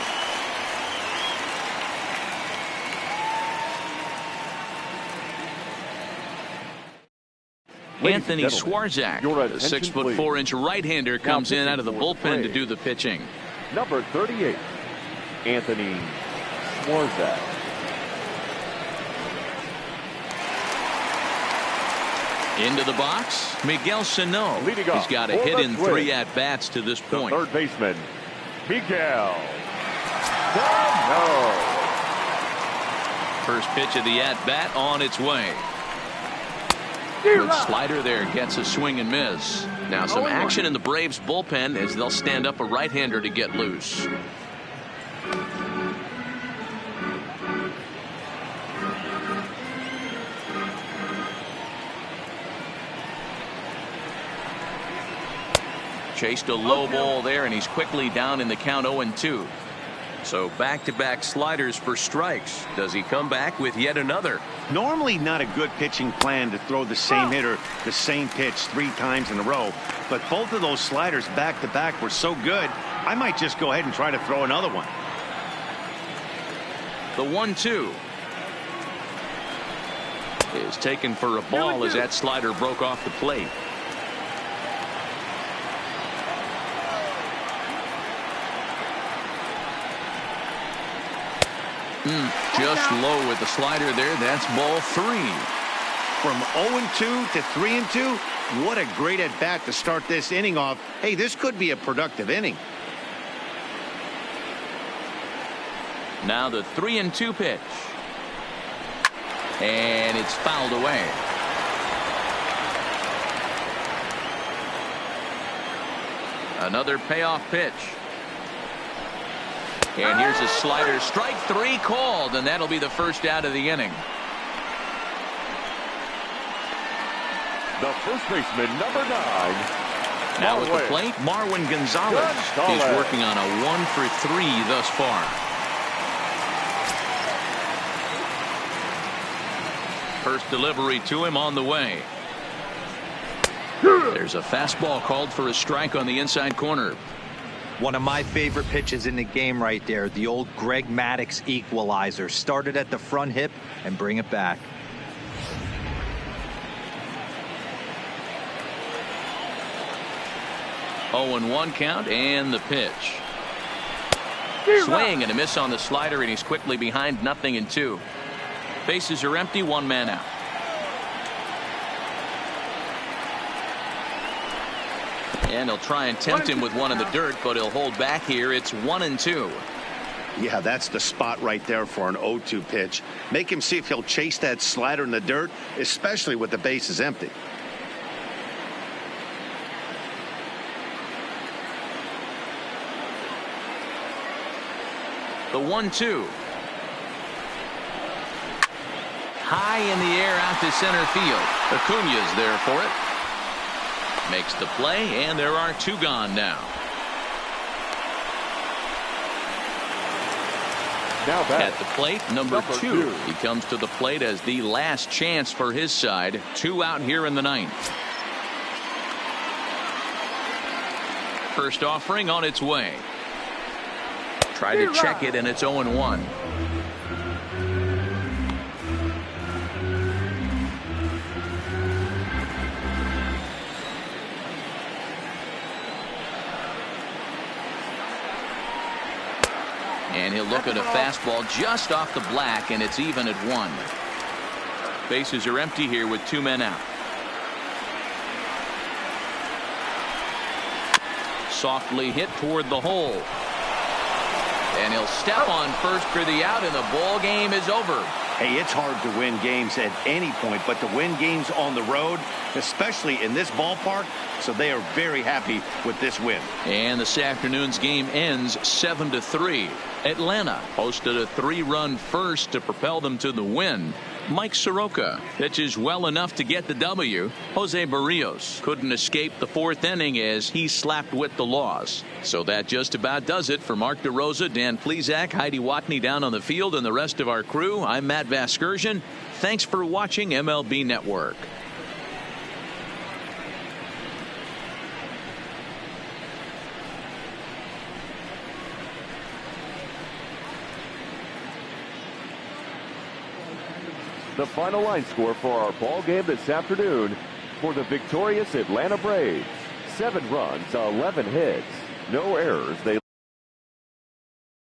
Anthony Swarzak, the 6'4" right-hander, comes in out of the bullpen to do the pitching. Number 38, Anthony Swarzak. Into the box, Miguel Sano. Leading He's off got a for hit the in Twins, 3 at-bats to this the point. third baseman, Miguel Sano. First pitch of the at-bat on its way. Good slider there, gets a swing and miss. Now some action in the Braves bullpen as they'll stand up a right-hander to get loose. Chased a low ball there, and he's quickly down in the count 0-2. So back-to-back sliders for strikes. Does he come back with yet another? Normally not a good pitching plan to throw the same hitter the same pitch 3 times in a row, but both of those sliders back-to-back were so good, I might just go ahead and try to throw another one. The 1-2 is taken for a ball as that slider broke off the plate. Just low with the slider there. That's ball 3. From 0-2 to 3-2, what a great at bat to start this inning off. Hey, this could be a productive inning. Now the 3-2 pitch, and it's fouled away. Another payoff pitch. And here's a slider. Strike 3 called, and that'll be the first out of the inning. The first baseman, number 9. Now at the plate, Marwin Gonzalez. He's working on a 1 for 3 thus far. First delivery to him on the way. There's a fastball called for a strike on the inside corner. One of my favorite pitches in the game right there. The old Greg Maddux equalizer. Started at the front hip and bring it back. Oh, 1 count and the pitch. Swing and a miss on the slider, and he's quickly behind 0-2. Bases are empty, 1 man out. And he'll try and tempt him with one in the dirt, but he'll hold back here. It's 1-2. Yeah, that's the spot right there for an 0-2 pitch. Make him see if he'll chase that slider in the dirt, especially with the bases empty. The 1-2. High in the air out to center field. Acuña's there for it. Makes the play, and there are 2 gone now. Now back at the plate, number 2. He comes to the plate as the last chance for his side. 2 out here in the 9th. First offering on its way. Try to check it, and it's 0-1. And he'll look at a fastball just off the black, and it's even at 1. Bases are empty here with 2 men out. Softly hit toward the hole. And he'll step on first for the out, and the ball game is over. Hey, it's hard to win games at any point, but to win games on the road, especially in this ballpark, so they are very happy with this win. And this afternoon's game ends 7-3. Atlanta posted a 3-run first to propel them to the win. Mike Soroka pitches well enough to get the W. Jose Barrios couldn't escape the 4th inning as he slapped with the loss. So that just about does it for Mark DeRosa, Dan Plesac, Heidi Watney down on the field, and the rest of our crew. I'm Matt Vasgersian. Thanks for watching MLB Network. The final line score for our ball game this afternoon for the victorious Atlanta Braves. 7 runs, 11 hits, no errors. They